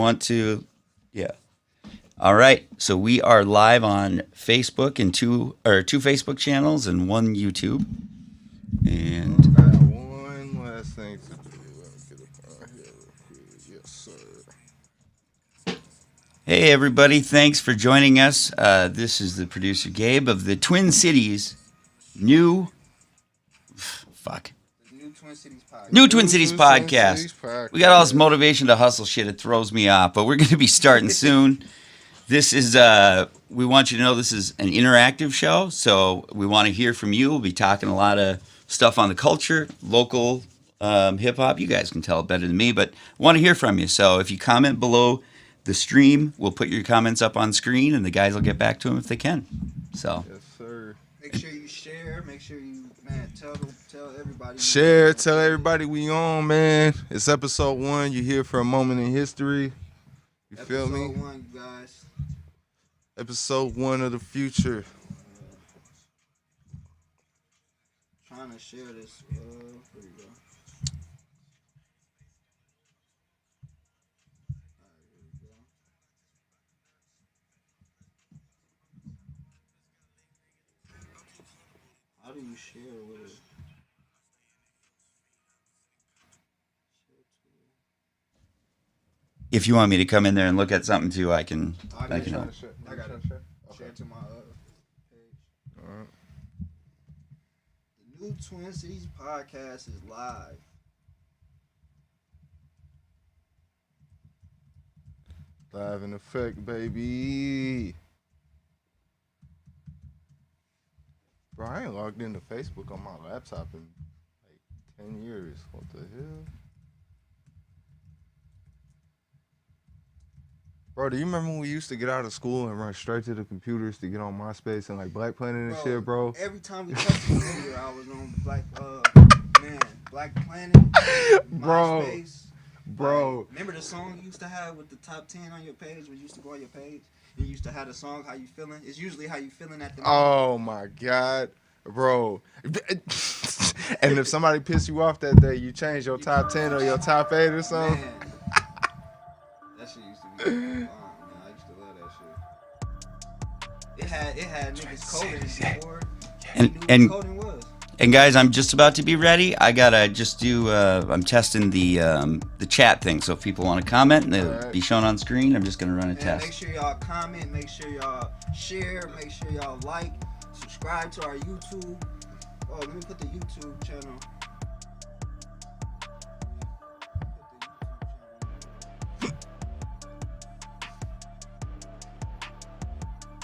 Want to, yeah. All right. So we are live on Facebook and two Facebook channels and one YouTube. And I got one last thing to do. Let me get up on here real quick. Yes, sir. hey, everybody! Thanks for joining us. This is the producer Gabe of the Twin Cities new. Fuck. New Twin Cities podcast. New Twin Cities podcast. Cities podcast. We got all this motivation to hustle shit. It throws me off, but we're going to be starting soon. This is, we want you to know this is an interactive show, so we want to hear from you. We'll be talking a lot of stuff on the culture, local hip hop. You guys can tell it better than me, but I want to hear from you. So if you comment below the stream, we'll put your comments up on screen, and the guys will get back to them if they can. So Yes, sir. Make sure you share. Make sure you, man, tell everybody. Share, tell everybody we on, man. It's episode 1. You're here for a moment in history. You feel me? Episode 1, you guys. Episode 1 of the future. Trying to share this. Here you go. How do you share with it? if you want me to come in there and look at something too, I can help. I got it. Share to my page. Alright. The new Twin Cities podcast is live. Live in effect, baby. Bro, I ain't logged into Facebook on my laptop in like 10 years. What the hell? Bro, do you remember when we used to get out of school and run straight to the computers to get on MySpace and like Black Planet and shit, bro? Every time we touched the computer, I was on Black Planet, Bro. MySpace. Bro. Like, remember the song you used to have with the top 10 on your page? When you used to go on your page, and you used to have the song "How You Feeling." It's usually how you feeling at the moment. Oh my God, bro. And if somebody pissed you off that day, you change your top 10 or your top 8 or something. Man, that shit used to be man. I used to love that shit. It had niggas coding before. And- You knew and- what coding was. And guys, I'm just about to be ready. I gotta just do. I'm testing the chat thing. So if people want to comment, they'll Alright. be shown on screen. I'm just gonna run a And test. make sure y'all comment. Make sure y'all share. Make sure y'all like. Subscribe to our YouTube. Oh, let me put the YouTube channel.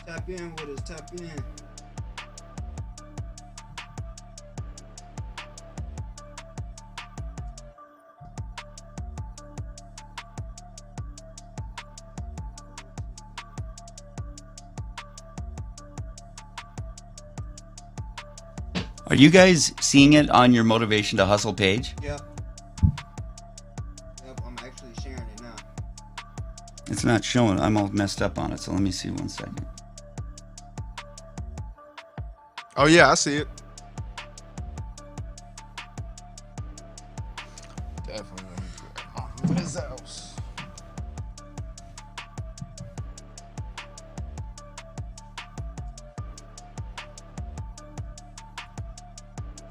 Tap in with us. Tap in. Are you guys seeing it on your Motivation to Hustle page? Yep. Yep. I'm actually sharing it now. It's not showing. I'm all messed up on it. So let me see 1 second. Oh yeah, I see it. Definitely. Let me grab my house.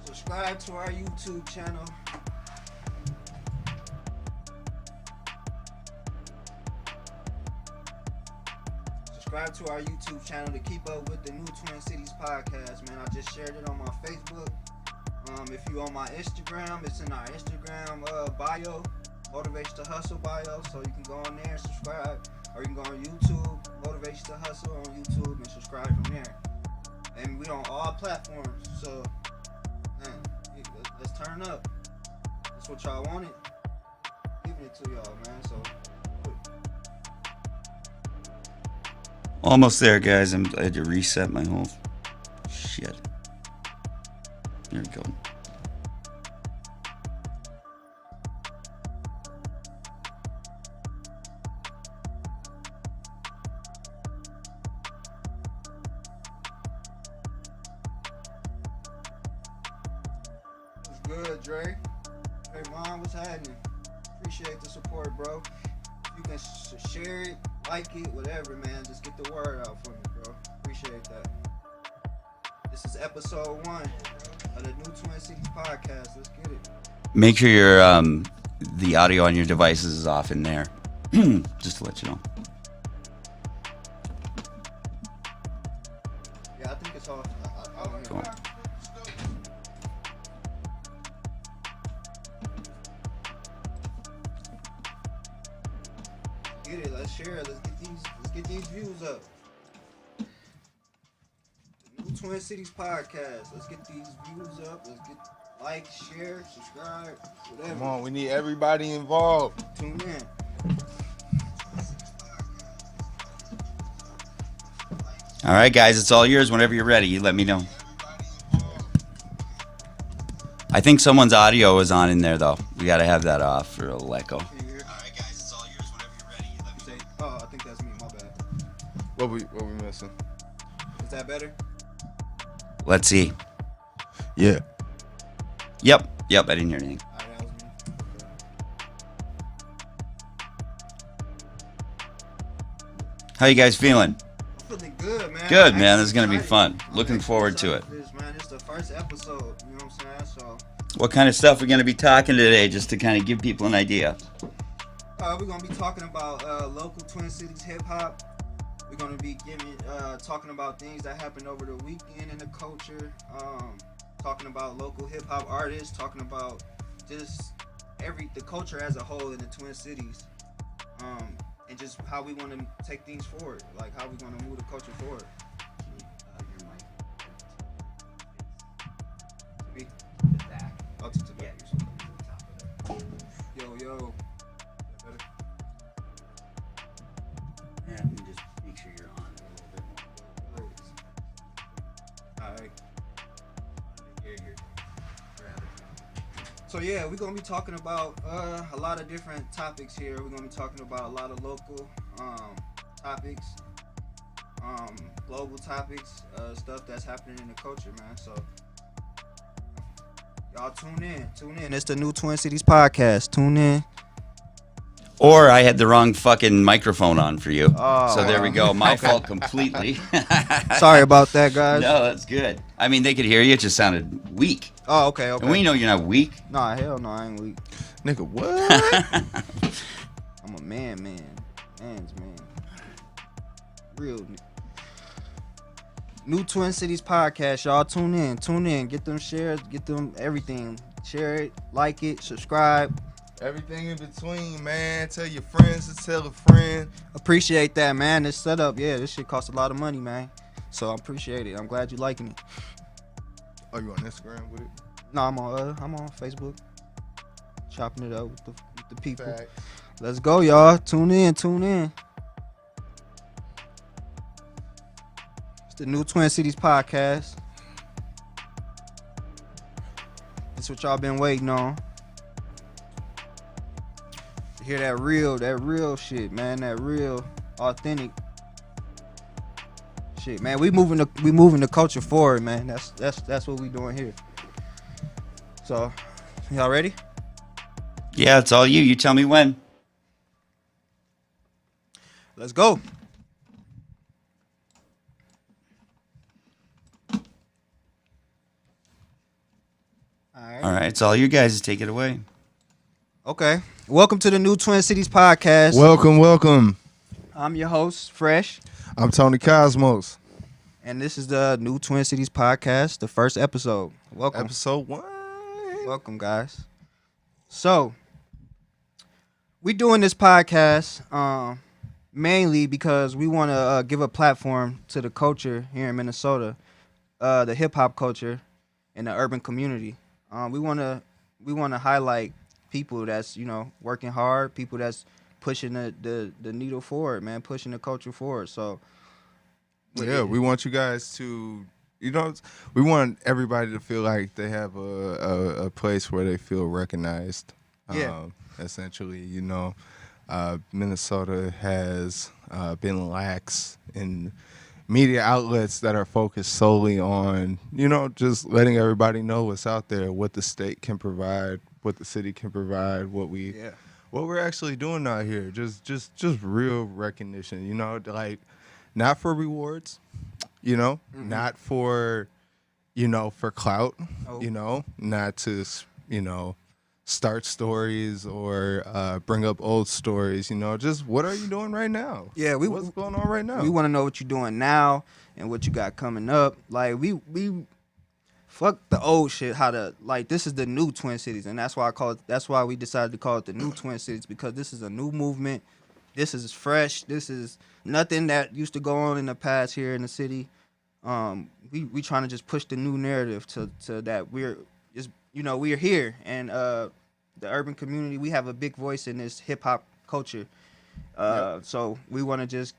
Subscribe to our YouTube channel. Subscribe to our YouTube channel to keep up with the new Twin Cities podcast, man. I just shared it on my Facebook. If you on my Instagram, it's in our Instagram bio, Motivation to Hustle bio. So you can go on there and subscribe. Or you can go on YouTube, Motivation to Hustle on YouTube, and subscribe from there. And we on all platforms. So, man, let's turn up. That's what y'all wanted. Giving it to y'all, man. So, Almost there, guys. I had to reset my whole shit. There we go. what's good, Dre? Hey, Mom, what's happening? Appreciate the support, bro. If You can share it, like it, whatever, man. Just get the word out for me, bro. Appreciate that. This is episode 1 of the New Twin Cities podcast. Let's get it. Make sure your the audio on your devices is off in there. Just to let you know. Yeah, I think it's off. I don't Cool. hear. Get it. Let's share it. Let's get these views up. The New Twin Cities podcast. Let's get these views up. Let's get like, share, subscribe, whatever. Come on, we need everybody involved. Tune in. All right, guys, it's all yours. Whenever you're ready, you let me know. I think someone's audio is on in there, though. We got to have that off for a little echo. Can you hear? All right, guys, it's all yours. Whenever you're ready, you let me Say, oh, I think that's me. My bad. What we missing? Is that better? Let's see. Yeah. Yep, I didn't hear anything. Alright, that was me. How you guys feeling? I'm feeling good, man. Good, I'm man. This is actually gonna be excited. fun. Looking I'm forward actually to excited for this, man. It's the first episode. You know what I'm saying? So, What kind of stuff we're going to be talking today, just to kind of give people an idea? we're gonna be talking about local Twin Cities hip hop. We're gonna be talking about things that happened over the weekend in the culture. Talking about local hip hop artists. Talking about just the culture as a whole in the Twin Cities. And just how we want to take things forward, like how we want to move the culture forward. Me? I'll take the back. Yo. Better? Yeah, let me just make sure you're on a little bit more. Alright. So yeah, we're gonna be talking about a lot of different topics here. We're gonna be talking about a lot of local topics, global topics, stuff that's happening in the culture, man. So y'all tune in. It's the New Twin Cities podcast. Tune in. Or I had the wrong fucking microphone on for you. Oh, So there we wow. go. My fault completely. Sorry about that, guys. No, that's good. I mean, they could hear you. It just sounded weak. Oh, okay. And we know you're not weak. Nah, hell no, I ain't weak. Nigga, what? I'm a man's man. Real. New Twin Cities podcast, y'all. Tune in. Get them shares, get them everything. Share it, like it, subscribe. Everything in between, man. Tell your friends to tell a friend. Appreciate that, man. This setup, yeah, this shit costs a lot of money, man. So I appreciate it. I'm glad you liking it. Oh, you on Instagram with it? No, I'm on Facebook, chopping it up with the people. Fact. Let's go, y'all. Tune in. It's the New Twin Cities podcast. That's what y'all been waiting on. To hear that real shit, man. That real, authentic shit, man. We moving the culture forward, man. That's what we doing here. So, y'all ready? Yeah, it's all you. You tell me when. Let's go. All right, it's all you guys. Take it away. Okay. Welcome to the New Twin Cities podcast. Welcome. I'm your host, Fresh, I'm Tony Cosmos. and this is the New Twin Cities podcast, the first episode. Welcome. Episode 1. Welcome, guys. So, we doing this podcast mainly because we want to give a platform to the culture here in Minnesota, the hip hop culture in the urban community. We want to highlight people that's working hard, people that's pushing the needle forward, man, pushing the culture forward. So, Yeah, we want you guys to, we want everybody to feel like they have a place where they feel recognized. Yeah. Essentially, Minnesota has been lax in media outlets that are focused solely on, just letting everybody know what's out there, what the state can provide, what the city can provide, what we what we're actually doing out here. Just real recognition, you know, like not for rewards, you know, not for, you know, for clout, Oh. you know, not to, you know, start stories or bring up old stories, you know, just what are you doing right now? Yeah, what's going on right now? We want to know what you're doing now and what you got coming up. Like we fuck the old shit. This is the new Twin Cities, and that's why that's why we decided to call it the new Twin Cities, because this is a new movement. This is fresh. This is nothing that used to go on in the past here in the city. We trying to just push the new narrative to that we're here, and the urban community, we have a big voice in this hip hop culture. So we want to just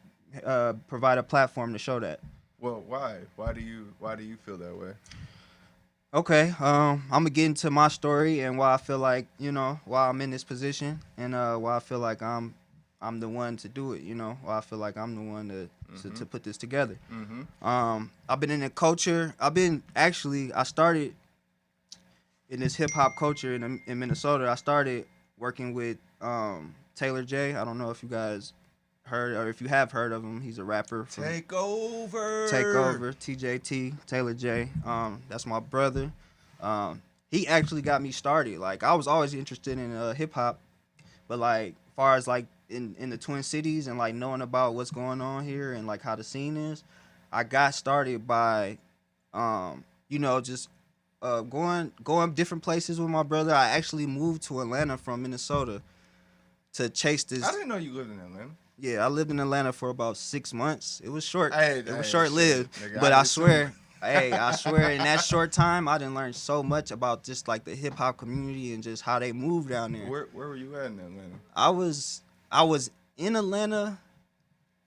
provide a platform to show that. Well, why? Why do you feel that way? Okay, I'm gonna get into my story and why I feel like, you know, why I'm in this position, and why I feel like I'm the one to do it. You know, why I feel like I'm the one to put this together. I've been in the culture. I started in this hip hop culture in Minnesota. I started working with Taylor J. I don't know if you guys heard, or if you have heard of him. He's a rapper from Take over, TJT, Taylor J. That's my brother. He actually got me started. Like, I was always interested in hip hop, but like far as like in the Twin Cities and like knowing about what's going on here and like how the scene is, I got started by just going different places with my brother. I actually moved to Atlanta from Minnesota to chase this. I didn't know you lived in Atlanta. Yeah, I lived in Atlanta for about 6 months. It was short. Hey, it was short-lived. Nigga, But I I did swear, I swear, in that short time, I didn't learn so much about just like the hip hop community and just how they move down there. Where were you at in Atlanta? I was in Atlanta.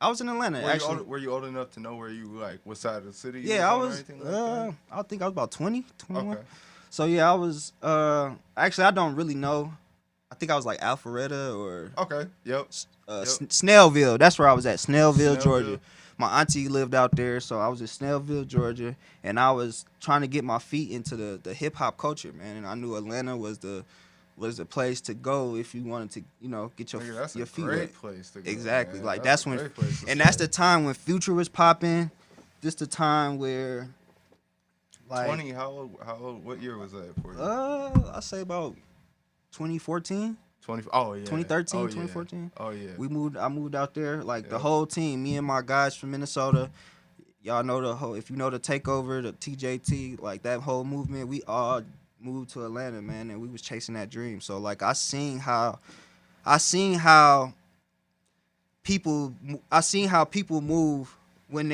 I was in Atlanta, actually. Were you old enough to know where you, like, what side of the city you Yeah, I was on or was. anything like that? I think I was about 20, 21. Okay. So yeah, I was. Actually, I don't really know. I think I was like Alpharetta or Okay. Yep. Snellville. That's where I was at. Snellville, Snellville. Georgia. My auntie lived out there, so I was in Snellville, Georgia, and I was trying to get my feet into the hip hop culture, man. And I knew Atlanta was the place to go if you wanted to, you know, get your Nigga, that's your a feet great wet. place to go. Exactly. Man. Like That's that's a when, great place to and that's start. the time when Future was popping. This the time where, like, 20. How old? What year was that for you? I say about 2014. 20. Oh yeah. 2013, Oh, yeah. 2014. Oh yeah. I moved out there, like the Yep. whole team, me and my guys from Minnesota. Y'all know if you know the Takeover, the TJT, like that whole movement, we all moved to Atlanta, man, and we was chasing that dream. So like I seen how people move when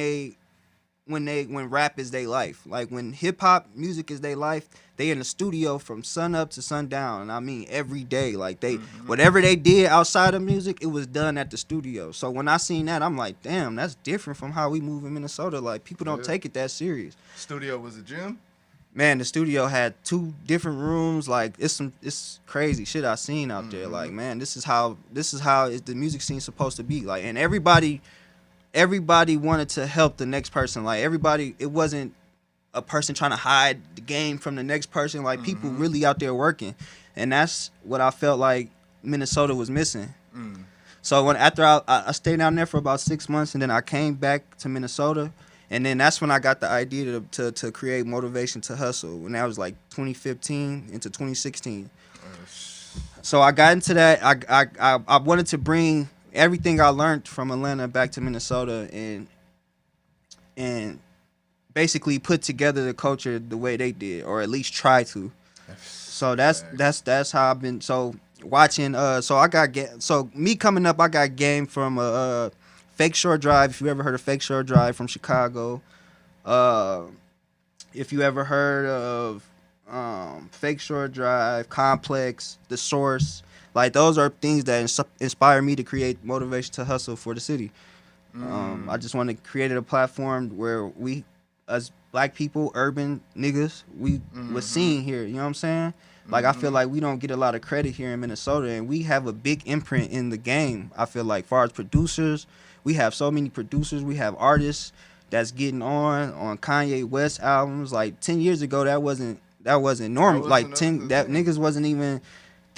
rap is their life. Like when hip hop music is their life, they in the studio from sun up to sundown. And I mean every day. Like whatever they did outside of music, it was done at the studio. So when I seen that, I'm like, damn, that's different from how we move in Minnesota. Like people don't Yeah. take it that serious. Studio was a gym. Man, the studio had 2 different rooms. Like it's crazy shit I seen out there. Like, man, this is how the music scene supposed to be. Like, and everybody wanted to help the next person. Like everybody, it wasn't a person trying to hide the game from the next person. Like people really out there working, and that's what I felt like Minnesota was missing. So after I stayed down there for about 6 months, and then I came back to Minnesota, and then that's when I got the idea to create Motivation to Hustle, and that was like 2015 into 2016. So I got into that. I wanted to bring everything I learned from Atlanta back to Minnesota and basically put together the culture the way they did, or at least try to. So that's how I've been. So watching. Me coming up, I got game from Fake Shore Drive. If you ever heard of Fake Shore Drive from Chicago, if you ever heard of Fake Shore Drive, Complex, The Source. Like, those are things that inspire me to create Motivation to Hustle for the city. I just want to create a platform where we, as black people, urban niggas, we was seen here. You know what I'm saying? Like, I feel like we don't get a lot of credit here in Minnesota, and we have a big imprint in the game. I feel like, far as producers, we have so many producers. We have artists that's getting on Kanye West albums. Like 10 years ago, that wasn't normal. That Like wasn't niggas wasn't even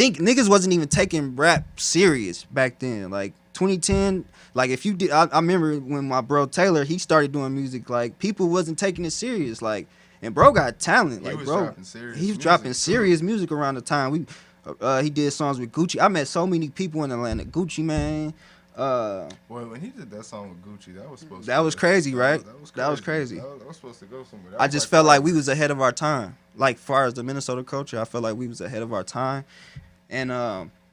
think niggas wasn't even taking rap serious back then. Like 2010, like if you did, I remember when my bro Taylor, he started doing music. Like people wasn't taking it serious. Like, and bro got talent. Like bro, he was dropping serious music around the time he did songs with Gucci. I met so many people in Atlanta. Gucci Mane. Well, when he did that song with Gucci, that was supposed. That was crazy, right? That was crazy. That was supposed to go somewhere. I just felt like we was ahead of our time. Like far as the Minnesota culture, I felt like we was ahead of our time, and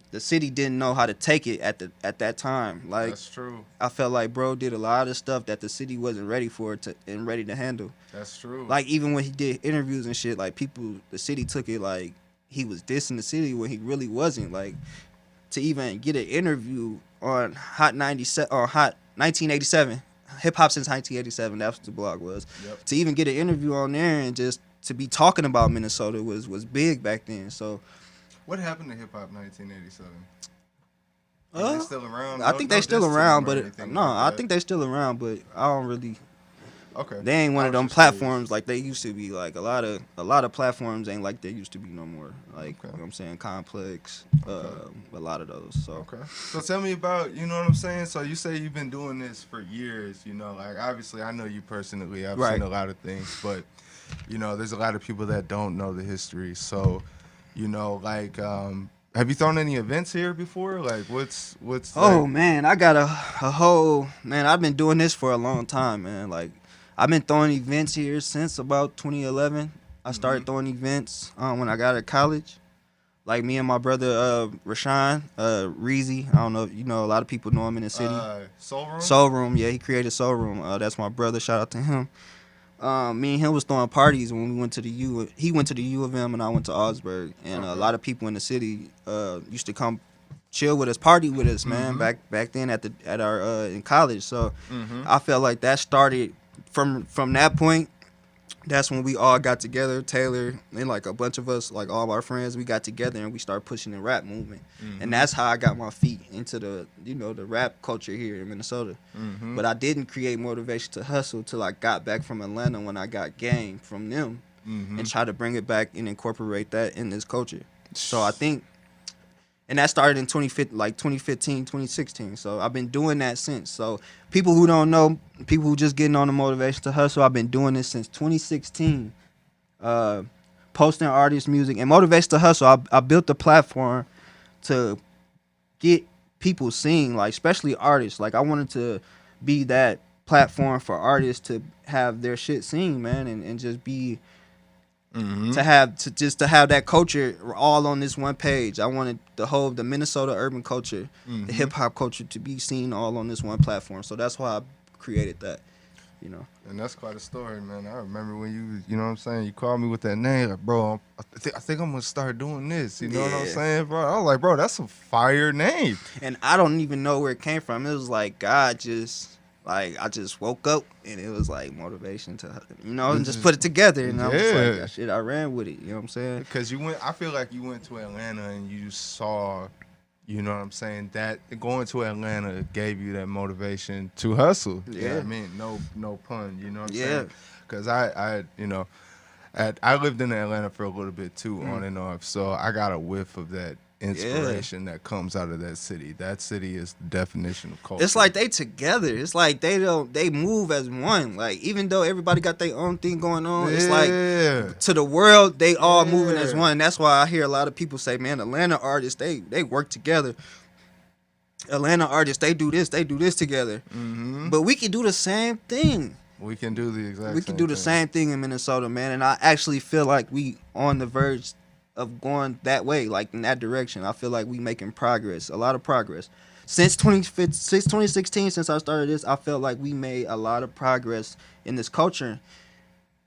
the city didn't know how to take it at that time. Like that's true. I felt like bro did a lot of stuff that the city wasn't ready for and ready to handle. That's true. Like even when he did interviews and shit, like the city took it like he was dissing the city when he really wasn't. Like to even get an interview on Hot 97 or Hot 1987, Hip Hop Since 1987, that's what the blog was. Yep. To even get an interview on there and just to be talking about Minnesota was big back then. So what happened to Hip Hop 1987? Are they still around? I think they still around, but I think they still around, but I don't really. Okay. They ain't one of them platforms like they used to be. Like a lot of platforms ain't like they used to be no more. Like you know what I'm saying, Complex, a lot of those. So okay. So tell me about, you know what I'm saying. So you say you've been doing this for years. You know, like obviously I know you personally. I've seen a lot of things, but you know, there's a lot of people that don't know the history. So, you know, like, have you thrown any events here before? Like, what's? Oh man, I got a whole man. I've been doing this for a long time, man. Like. I've been throwing events here since about 2011. I started throwing events when I got out of college. Like me and my brother Rashawn Reezy. I don't know if you know, a lot of people know him in the city. Soul Room? Soul Room, yeah, he created Soul Room. That's my brother. Shout out to him. Me and him was throwing parties when we went to the U. He went to the U of M and I went to Augsburg. And a lot of people in the city used to come chill with us, party with us, man. Back then at our in college. So I felt like that started. From that point, that's when we all got together, Taylor and like a bunch of us, like all our friends, we got together and we started pushing the rap movement. And that's how I got my feet into the rap culture here in Minnesota. But I didn't create Motivation to Hustle till I got back from Atlanta when I got Game from them and try to bring it back and incorporate that in this culture. So I think, and that started in 2015, 2016. So I've been doing that since. So people who don't know, people who just getting on the Motivation to Hustle, I've been doing this since 2016. Posting artist music and Motivation to Hustle. I built the platform to get people seen, like especially artists. Like I wanted to be that platform for artists to have their shit seen, man, and just be. To have that culture all on this one page. I wanted the Minnesota urban culture, the hip hop culture to be seen all on this one platform. So that's why I created that, you know. And that's quite a story, man. I remember when you know what I'm saying, you called me with that name, like, bro, I think I'm gonna start doing this. You know what I'm saying, bro? I was like, bro, that's a fire name. And I don't even know where it came from. It was like God just. Like, I just woke up, and it was, like, motivation to, you know, and just put it together. And I was like, shit, I ran with it. You know what I'm saying? Because I feel like you went to Atlanta, and you saw, you know what I'm saying, that going to Atlanta gave you that motivation to hustle. Yeah. You know what I mean? No pun, you know what I'm saying? Because I lived in Atlanta for a little bit, too, on and off. So I got a whiff of that inspiration that comes out of that city. That city is the definition of culture. It's like they together. It's like they move as one. Like even though everybody got their own thing going on, it's like to the world they all moving as one. And that's why I hear a lot of people say, man, Atlanta artists they work together. Atlanta artists they do this together. But we can do the same thing. We can do the exact. We can do the same thing in Minnesota, man. And I actually feel like we on the verge of going that way, like in that direction. I feel like we making progress, a lot of progress. Since 2016, since I started this, I felt like we made a lot of progress in this culture.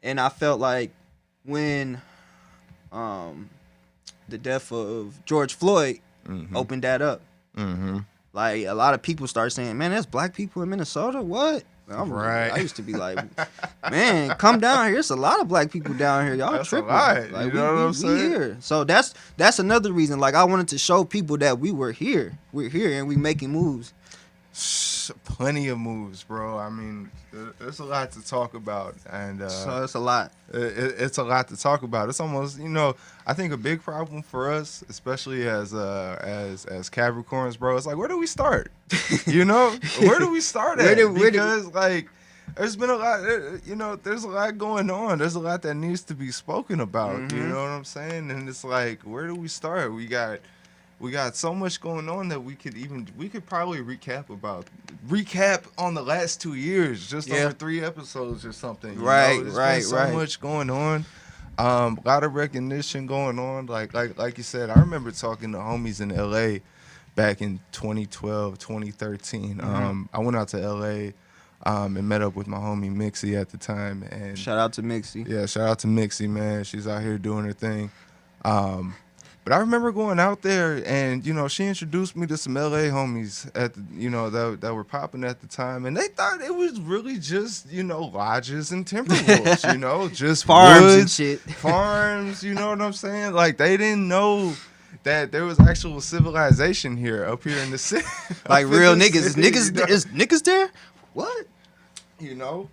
And I felt like when the death of George Floyd opened that up. Like a lot of people start saying, man, there's black people in Minnesota? What? I used to be like, man, come down here. There's a lot of black people down here. Y'all tripping. Like, you know what I'm saying? We here. So that's another reason. Like I wanted to show people that we were here. We're here and we making moves. plenty of moves, bro. I mean, there's a lot to talk about, and So it's a lot. it's a lot to talk about. It's almost, I think a big problem for us, especially as Capricorns, bro. It's like, where do we start? Where do we start at? Because like, there's been a lot. There's a lot going on. There's a lot that needs to be spoken about. Mm-hmm. You know what I'm saying? And it's like, where do we start? We got so much going on that we could probably recap on the last 2 years, just over 3 episodes or something. Right. There's been so much going on. A lot of recognition going on. Like you said, I remember talking to homies in LA back in 2012, 2013. Mm-hmm. I went out to LA and met up with my homie Mixie at the time. And Shout out to Mixie. yeah, shout out to Mixie, man. She's out here doing her thing. But I remember going out there, and she introduced me to some LA homies at that were popping at the time, and they thought it was really just lodges and Timberwolves, just Farms and woods, shit. farms. You know what I'm saying? Like they didn't know that there was actual civilization up here in the city. Like Up in real the niggas. city, Is niggas there? What? You know?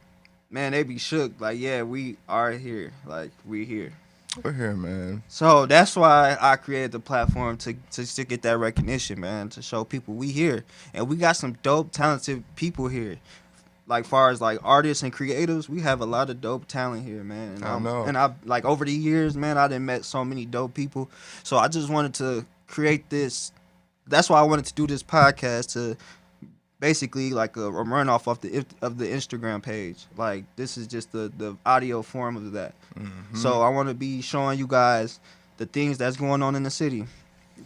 Man, they be shook. Like, yeah, we are here. Like, we here. We're here, man. So that's why I created the platform to get that recognition, man, to show people we here. And we got some dope, talented people here. Like, far as, like, artists and creatives, we have a lot of dope talent here, man. And I know. And like, over the years, man, I done met so many dope people. So I just wanted to create this. That's why I wanted to do this podcast, to basically like a runoff of the Instagram page. Like, this is just the audio form of that. Mm-hmm. So I want to be showing you guys the things that's going on in the city.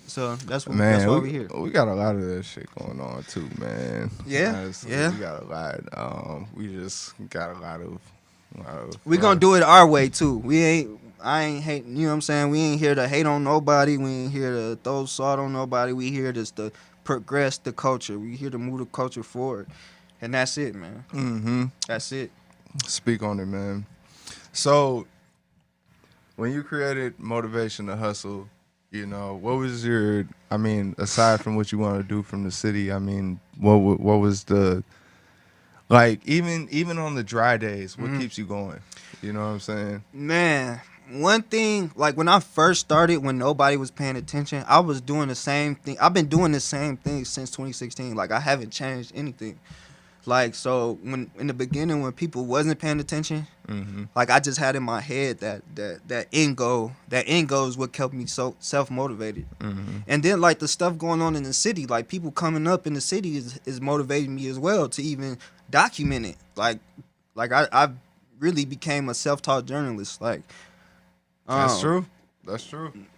So that's why we're here. We got a lot of that shit going on too, man. Yeah, Honestly, yeah. We got a lot. We just got a lot of. We gonna do it our way too. I ain't hating. You know what I'm saying? We ain't here to hate on nobody. We ain't here to throw salt on nobody. We here just to progress the culture. We here to move the culture forward, and that's it, man. Mm-hmm. That's it. Speak on it, man. So, when you created Motivation to Hustle, what was your? I mean, aside from what you want to do from the city, I mean, what was the? Like, even on the dry days, what keeps you going? You know what I'm saying? Man, one thing, like when I first started, when nobody was paying attention, I was doing the same thing. I've been doing the same thing since 2016. Like, I haven't changed anything. Like, so when in the beginning, when people wasn't paying attention, like, I just had in my head that end goal. That end goal is what kept me so self-motivated. And then, like, the stuff going on in the city, like, people coming up in the city is motivating me as well to even document it. Like I really became a self-taught journalist. Like, That's true.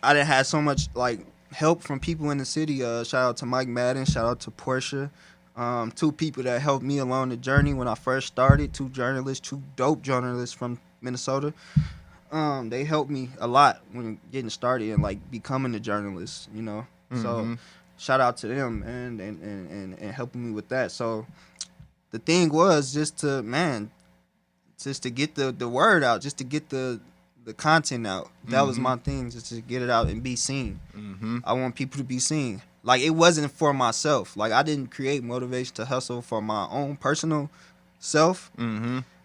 I done had so much, like, help from people in the city. Shout out to Mike Madden. Shout out to Portia. 2 people that helped me along the journey when I first started. 2 dope journalists from Minnesota. They helped me a lot when getting started and, like, becoming a journalist, So shout out to them and helping me with that. So the thing was just to get the word out, just to get the content out. That was my thing, just to get it out and be seen. I want people to be seen. Like, it wasn't for myself. Like, I didn't create Motivation to Hustle for my own personal self.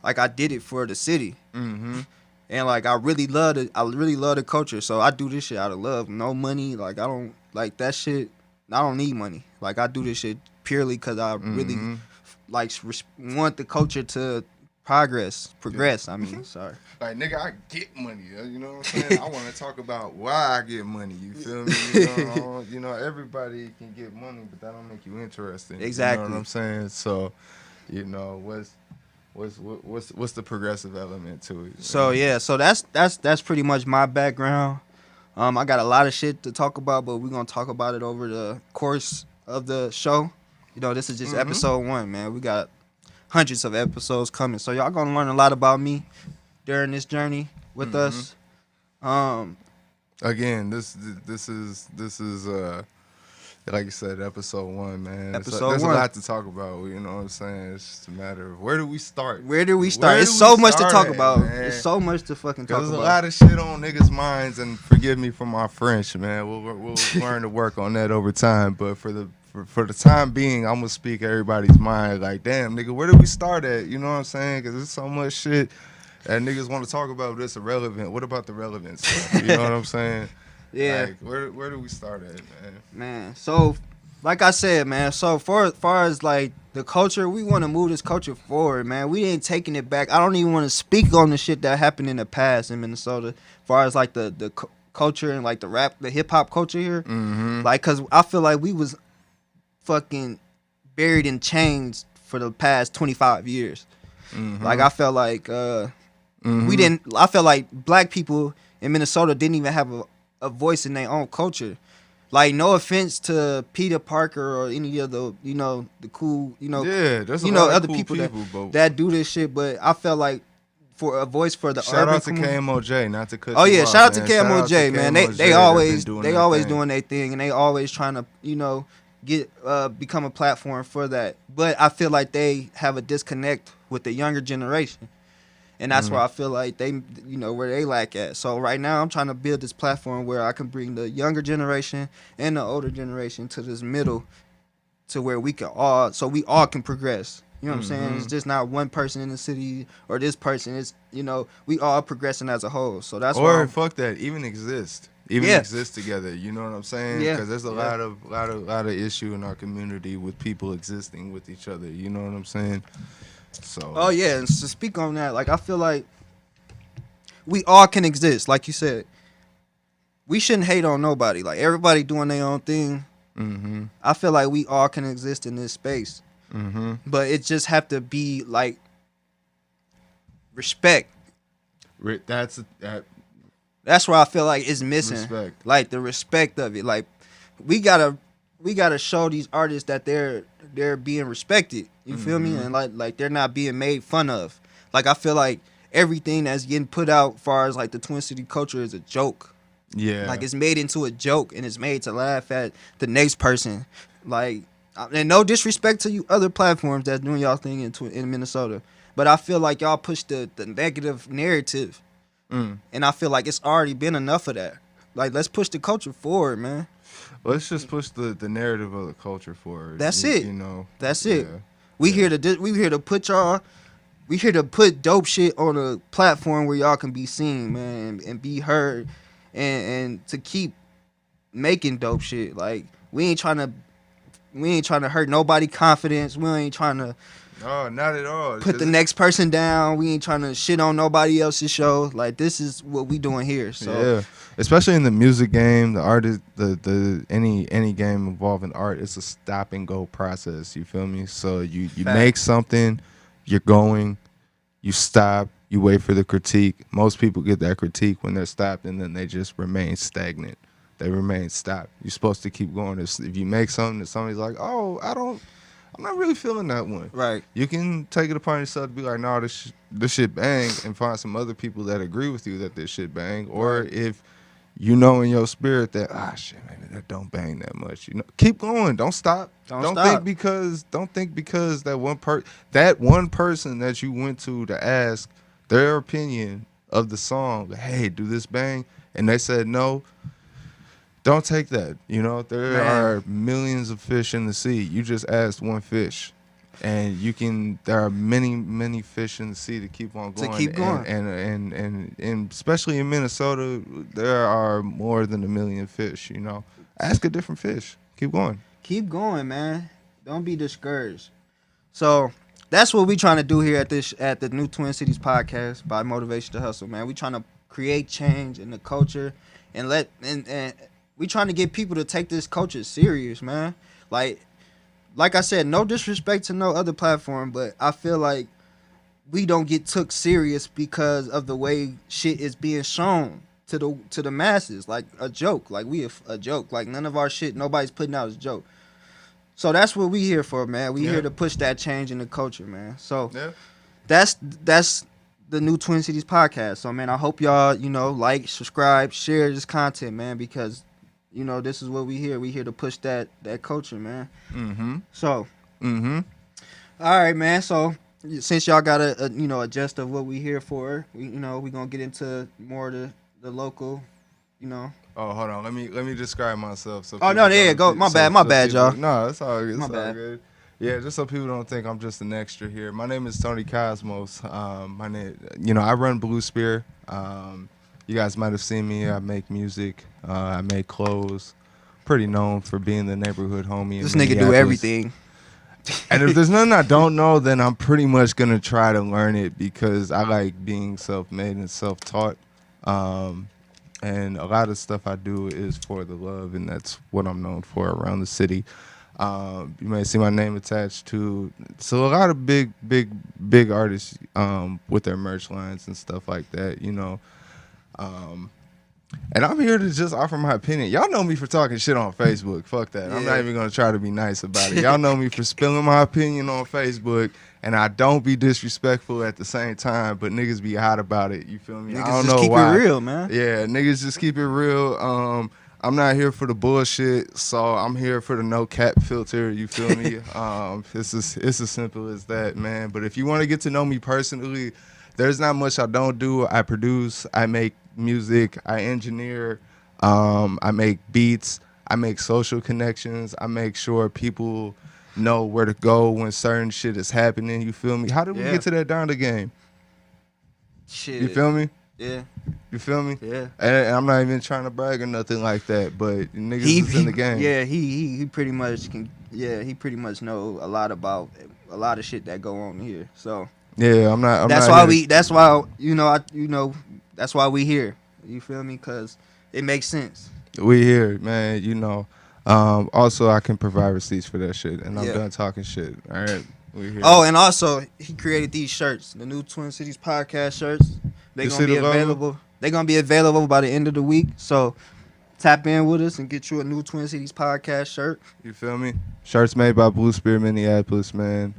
Like, I did it for the city. And, like, I really love the culture. So I do this shit out of love. No money. Like, I don't like that shit. I don't need money. Like, I do this shit purely because I really like want the culture to progress. I mean, sorry. Like, nigga, I get money. You know what I'm saying? I want to talk about why I get money. You feel me? Everybody can get money, but that don't make you interesting. Exactly. You know what I'm saying? So, what's the progressive element to it? So yeah, so that's pretty much my background. I got a lot of shit to talk about, but we're gonna talk about it over the course of the show. This is just episode 1, man. We got hundreds of episodes coming, so y'all gonna learn a lot about me during this journey with us. Again, this is like you said, episode 1, man. There's a lot to talk about. You know what I'm saying? It's just a matter of where do we start? It's so much to talk about. It's so much to fucking talk about. There's a lot of shit on niggas' minds, and forgive me for my French, man. We'll learn to work on that over time. But for for the time being, I'm gonna speak everybody's mind. Like, damn, nigga, where did we start at? You know what I'm saying? Because there's so much shit that niggas want to talk about, but it's irrelevant. What about the relevance? You know what I'm saying? Yeah. Like, where do we start at, man? Man, so like I said, man, so far as like the culture, we want to move this culture forward, man. We ain't taking it back. I don't even want to speak on the shit that happened in the past in Minnesota, as far as like the culture and like the rap, the hip hop culture here. Mm-hmm. Like, cause I feel like we was fucking buried in chains for the past 25 years. Mm-hmm. Like, I felt like we didn't. I felt like black people in Minnesota didn't even have a voice in their own culture. Like, no offense to Peter Parker or any of the, you know, the cool, you know, Yeah, there's you a know, lot of other cool people but that do this shit. But I felt like for a voice for the shout urban out to community. KMOJ, not to cut Oh you yeah, off, shout out to man. Shout out KMOJ, man. KMOJ. They They've always been doing they their always thing. doing their thing, and they always trying to, you know, get become a platform for that. But I feel like they have a disconnect with the younger generation. And that's where I feel like they, you know, where they lack at. So right now I'm trying to build this platform where I can bring the younger generation and the older generation to this middle, to where we can all, so we all can progress. You know what I'm saying? It's just not one person in the city or this person. It's, you know, we all progressing as a whole. So that's why. Or fuck that, even exist together. You know what I'm saying? Yeah. Because there's a lot of issue in our community with people existing with each other. You know what I'm saying? So. Oh yeah, and to speak on that, like I feel like we all can exist. Like you said, we shouldn't hate on nobody. Like everybody doing their own thing. Mm-hmm. I feel like we all can exist in this space, Mm-hmm. but it just have to be like respect. That's That's where I feel like it's missing. respect. Like the respect of it. Like we gotta show these artists that they're being respected. You feel me? And like they're not being made fun of. Like I feel like everything that's getting put out as far as like the Twin City culture is a joke. Yeah. Like it's made into a joke and it's made to laugh at the next person. Like, and no disrespect to you other platforms that's doing y'all thing in Minnesota, but I feel like y'all push the negative narrative, and I feel like it's already been enough of that. Like let's push the culture forward, man. Let's just push the narrative of the culture forward. That's it. You know. That's it. Yeah. We here to put dope shit on a platform where y'all can be seen, man, and be heard, and to keep making dope shit. Like we ain't trying to hurt nobody confidence. We ain't trying to No, not at all. put the next person down. We ain't trying to shit on nobody else's show. Like this is what we doing here. So yeah, especially in the music game, the artist, the any game involving art, it's a stop and go process. You feel me? So you make something, you're going, you stop, you wait for the critique. Most people get that critique when they're stopped, and then they just remain stagnant. They remain stopped. You're supposed to keep going. If you make something that somebody's like, oh, I'm not really feeling that one. right. You can take it upon yourself to be like, no, this shit bang, and find some other people that agree with you that this shit bang. Or if you know in your spirit that, shit, maybe that don't bang that much. You know, keep going. Don't stop. Don't stop. think because that one person that you went to ask their opinion of the song, hey, do this bang, and they said no. Don't take that. You know, there are millions of fish in the sea. You just asked one fish. And there are many, many fish in the sea to keep on going. And especially in Minnesota, there are more than 1 million fish, you know. Ask a different fish. Keep going. Keep going, man. Don't be discouraged. So that's what we trying to do here at the New Twin Cities podcast by Motivation to Hustle, man. We trying to create change in the culture and we trying to get people to take this culture serious, man. Like I said, no disrespect to no other platform, but I feel like we don't get took serious because of the way shit is being shown to the masses, like a joke. Like we a joke. Like none of our shit nobody's putting out as a joke. So that's what we here for, man. We here to push that change in the culture, man. So that's the New Twin Cities podcast. So man, I hope y'all, you know, like, subscribe, share this content, man, because you know, this is what we here. We here to push that culture, man. Mm-hmm. So, Mm-hmm. all right, man. So, since y'all got a gist of what we here for, we gonna get into more of the local you know. Oh, hold on. Let me describe myself. So Oh, no, people there you don't- go. My bad, people- y'all. No, it's all good. It's My all bad. good. Yeah, just so people don't think I'm just an extra here. My name is Tony Cosmos. My name, I run Blue Spear. You guys might have seen me. I make music. I make clothes. Pretty known for being the neighborhood homie. in This nigga do Minneapolis. everything. And if there's nothing I don't know, then I'm pretty much gonna try to learn it because I like being self-made and self-taught. And a lot of stuff I do is for the love, and that's what I'm known for around the city. You may see my name attached to so a lot of big artists with their merch lines and stuff like that, and I'm here to just offer my opinion. Y'all know me for talking shit on Facebook. Fuck that. I'm not Yeah. even gonna try to be nice about it. Y'all know me for spilling my opinion on Facebook, and I don't be disrespectful at the same time, but niggas be hot about it. You feel me? I Niggas don't just know keep why. it real, man. Yeah, niggas just keep it real. I'm not here for the bullshit, so I'm here for the no cap filter. You feel me? It's as simple as that, man. But if you want to get to know me personally, there's not much I don't do. I produce, I make music, I engineer, I make beats, I make social connections, I make sure people know where to go when certain shit is happening. You feel me? How did we Yeah. get to that Donda game? Shit. You feel me? Yeah. You feel me? Yeah. And I'm not even trying to brag or nothing like that, but niggas is in the game. Yeah, he pretty much can. Yeah, he pretty much know a lot about a lot of shit that go on here. So Yeah, I'm not. that's not why here we. That's why that's why we here. You feel me? Cause it makes sense. we here, man. Also, I can provide receipts for that shit, and I'm Yeah. done talking shit. All right, we here. Oh, and also he created these shirts, the new Twin Cities podcast shirts. They You gonna see be the logo? available. They gonna be available by the end of the week. So tap in with us and get you a new Twin Cities podcast shirt. You feel me? Shirts made by Blue Spear Minneapolis, man.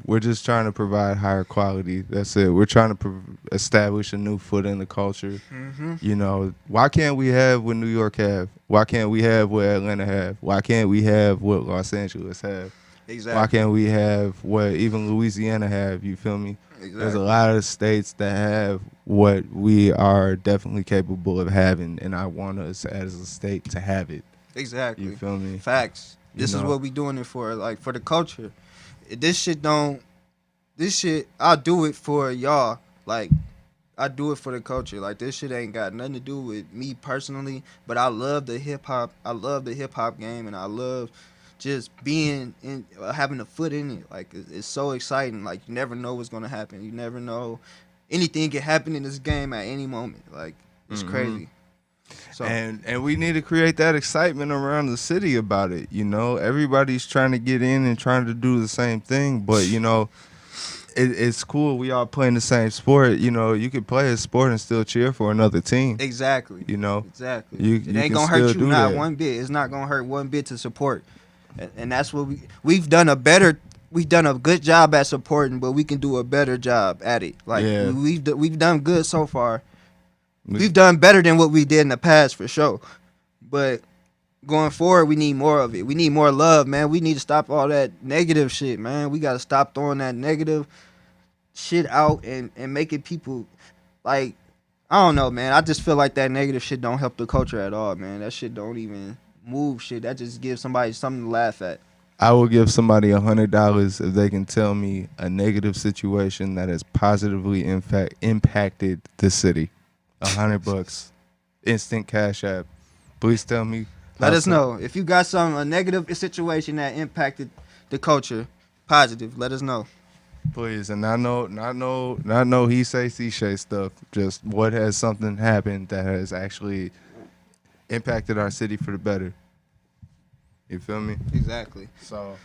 We're just trying to provide higher quality. That's it. We're trying to establish a new foot in the culture. Mm-hmm. Why can't we have what New York have? Why can't we have what Atlanta have? Why can't we have what Los Angeles have? Exactly. Why can't we have what even Louisiana have? You feel me? Exactly. There's a lot of states that have what we are definitely capable of having, and I want us as a state to have it. Exactly. You feel me? Facts. This You is know. what we doing it for, like for the culture. This shit, I do it for y'all. Like, I do it for the culture. Like, this shit ain't got nothing to do with me personally, but I love the hip hop. I love the hip hop game, and I love just being in, having a foot in it. Like, it's so exciting. Like, you never know what's gonna happen. You never know. Anything can happen in this game at any moment. Like, it's crazy. So And we need to create that excitement around the city about it. Everybody's trying to get in and trying to do the same thing, but it's cool. We all playing the same sport. You can play a sport and still cheer for another team. exactly. Exactly. You It can ain't gonna still hurt you do not that. one bit. It's not gonna hurt one bit to support, and that's what we've done a good job at supporting, but we can do a better job at it. Like Yeah. we've done good so far. We've done better than what we did in the past for sure, but going forward we need more of it. We need more love, man. We need to stop all that negative shit, man. We gotta stop throwing that negative shit out and making people like. I don't know, man. I just feel like that negative shit don't help the culture at all, man. That shit don't even move shit. That just gives somebody something to laugh at. I will give somebody $100 if they can tell me a negative situation that has positively impacted the city. $100, instant cash app. Please tell me. Let how us know if you got a negative situation that impacted the culture, positive. Let us know. Please, and not no he say she say stuff. Just what has something happened that has actually impacted our city for the better. You feel me? Exactly. So,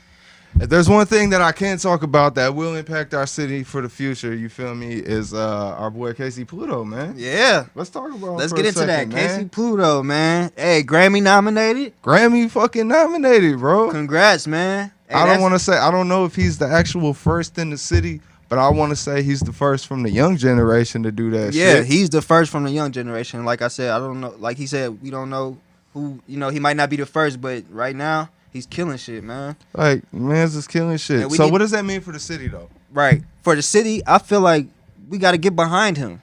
if there's one thing that I can talk about that will impact our city for the future, you feel me, is our boy Casey Pluto, man. Yeah. Let's talk about. Let's for get a into second, that. man. Casey Pluto, man. Hey, Grammy nominated. Grammy fucking nominated, bro. Congrats, man. Hey, I don't want to say. I don't know if he's the actual first in the city, but I want to say he's the first from the young generation to do that. Yeah, shit. he's the first from the young generation. Like I said, I don't know. Like he said, we don't know who. He might not be the first, but right now he's killing shit, man. Like, man's just killing shit. And we So need- what does that mean for the city, though? Right. For the city, I feel like we got to get behind him.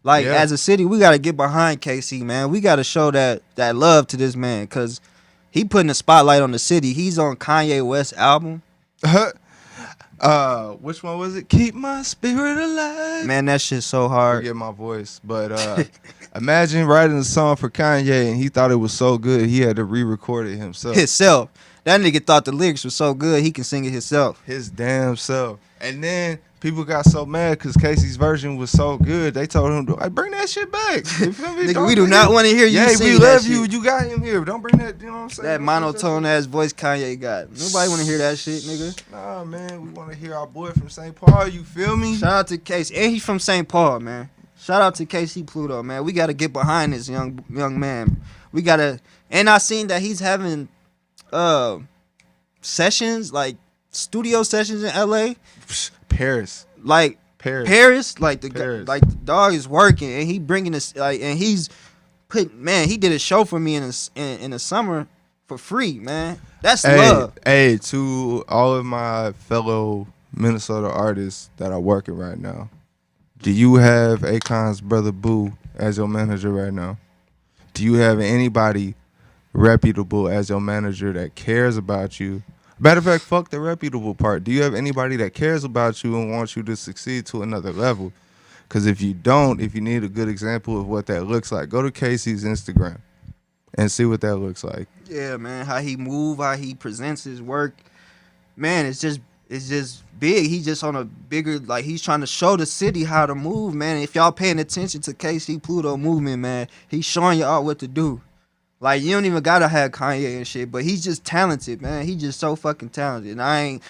Like, Yeah. as a city, we got to get behind KC, man. We got to show that love to this man because he putting a spotlight on the city. He's on Kanye West's album. Which one was it? Keep my spirit alive. Man, that shit's so hard. Forget my voice, but imagine writing a song for Kanye and he thought it was so good he had to re-record it himself. Himself. That nigga thought the lyrics were so good he can sing it himself. His damn self. And then people got so mad because Casey's version was so good. They told him, like, bring that shit back. You feel me? Nigga, we do not want to hear you Yeah, sing we that love shit. you. You got him here. Don't bring that, you know what I'm saying? That monotone ass voice Kanye got. Nobody want to hear that shit, nigga. Nah, man. We want to hear our boy from St. Paul. You feel me? Shout out to Casey. And he's from St. Paul, man. Shout out to KC Pluto, man. We got to get behind this young man. We got to. And I seen that he's having sessions, like studio sessions in LA. Paris. Like Paris, like the dog is working and he bringing us like, and he's he did a show for me in the summer for free, man. That's love. Hey, to all of my fellow Minnesota artists that are working right now, do you have Akon's brother Boo as your manager right now? Do you have anybody reputable as your manager that cares about you? Matter of fact, fuck the reputable part. Do you have anybody that cares about you and wants you to succeed to another level? Because if you don't, if you need a good example of what that looks like, go to Casey's Instagram and see what that looks like. Yeah, man. How he move, how he presents his work. Man, it's just big. He's just on a bigger, like, he's trying to show the city how to move, man. If y'all paying attention to KC Pluto movement, man, he's showing y'all what to do. Like, you don't even gotta have Kanye and shit, but he's just talented, man. He's just so fucking talented. And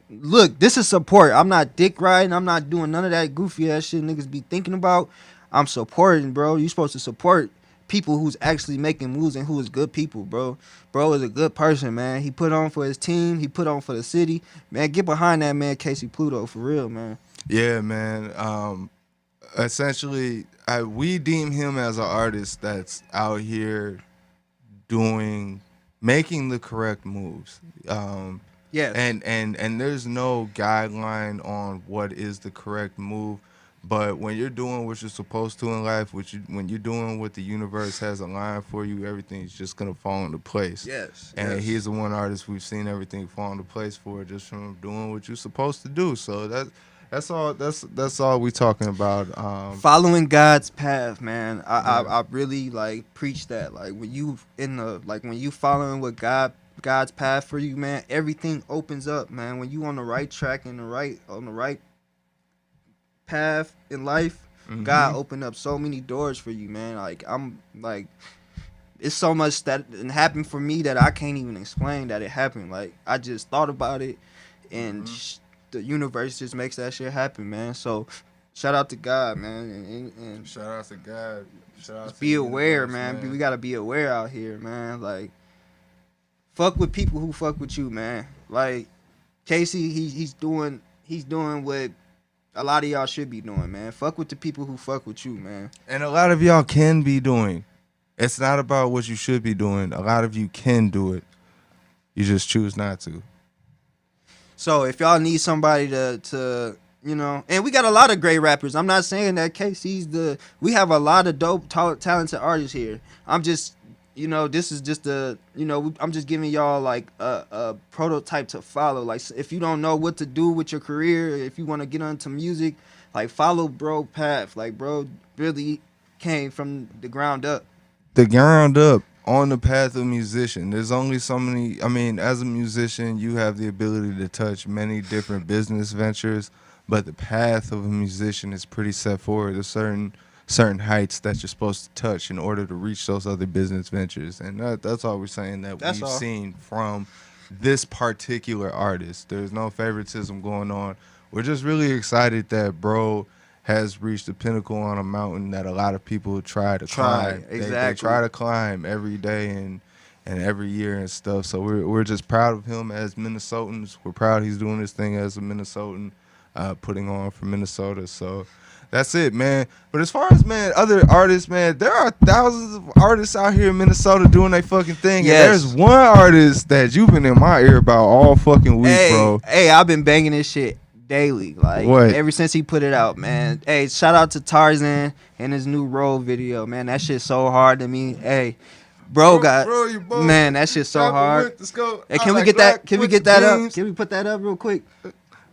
look, this is support. I'm not dick riding. I'm not doing none of that goofy ass shit niggas be thinking about. I'm supporting, bro. You supposed to support people who's actually making moves and who is good people, bro. Bro is a good person, man. He put on for his team. He put on for the city. Man, get behind that man, KC Pluto, for real, man. Yeah, man. Essentially, we deem him as an artist that's out here making the correct moves. Yes. And there's no guideline on what is the correct move. But when you're doing what you're supposed to in life, when you're doing what the universe has aligned for you, everything's just gonna fall into place. Yes. And yes. he's the one artist we've seen everything fall into place for, just from doing what you're supposed to do. So that's all we talking about. Following God's path, man. I really like preach that. Like when you when you following what God's path for you, man, everything opens up, man. When you on the right track and on the right path in life, God opened up so many doors for you, man. Like it's so much that happened for me that I can't even explain that it happened. Like I just thought about it, and the universe just makes that shit happen, man. So shout out to God, man, and shout out to God. Shout out be aware, man. We gotta be aware out here, man. Like fuck with people who fuck with you, man. Like Casey, he's doing what a lot of y'all should be doing, man. Fuck with the people who fuck with you, man. And a lot of y'all can be doing. It's not about what you should be doing. A lot of you can do it. You just choose not to. So if y'all need somebody to and we got a lot of great rappers. I'm not saying that KC's we have a lot of dope, talented artists here. I'm just, this is just I'm just giving y'all like a prototype to follow. Like if you don't know what to do with your career, if you want to get into music, like follow bro path. Like bro really came from the ground up. The ground up. On the path of musician, there's only so many. I mean, as a musician, you have the ability to touch many different business ventures, but the path of a musician is pretty set forward. There's certain heights that you're supposed to touch in order to reach those other business ventures, and that's all we're saying that we've seen from this particular artist. There's no favoritism going on. We're just really excited that bro has reached the pinnacle on a mountain that a lot of people try to climb. Exactly. They try to climb every day and every year and stuff. So we're just proud of him as Minnesotans. We're proud he's doing this thing as a Minnesotan, putting on for Minnesota. So that's it, man. But as far as, man, other artists, man, there are thousands of artists out here in Minnesota doing their fucking thing. Yes. And there's one artist that you've been in my ear about all fucking week, bro. Hey, I've been banging this shit daily. Like What? ever since he put it out, man. Hey, shout out to Tarzan and his new Roll video, man. That shit's so hard to me. Hey, bro got you both. man, that shit's so Chopper hard. with the scope. Hey, I can we like get that? black Can we with get the that up? beams. Can we put that up real quick?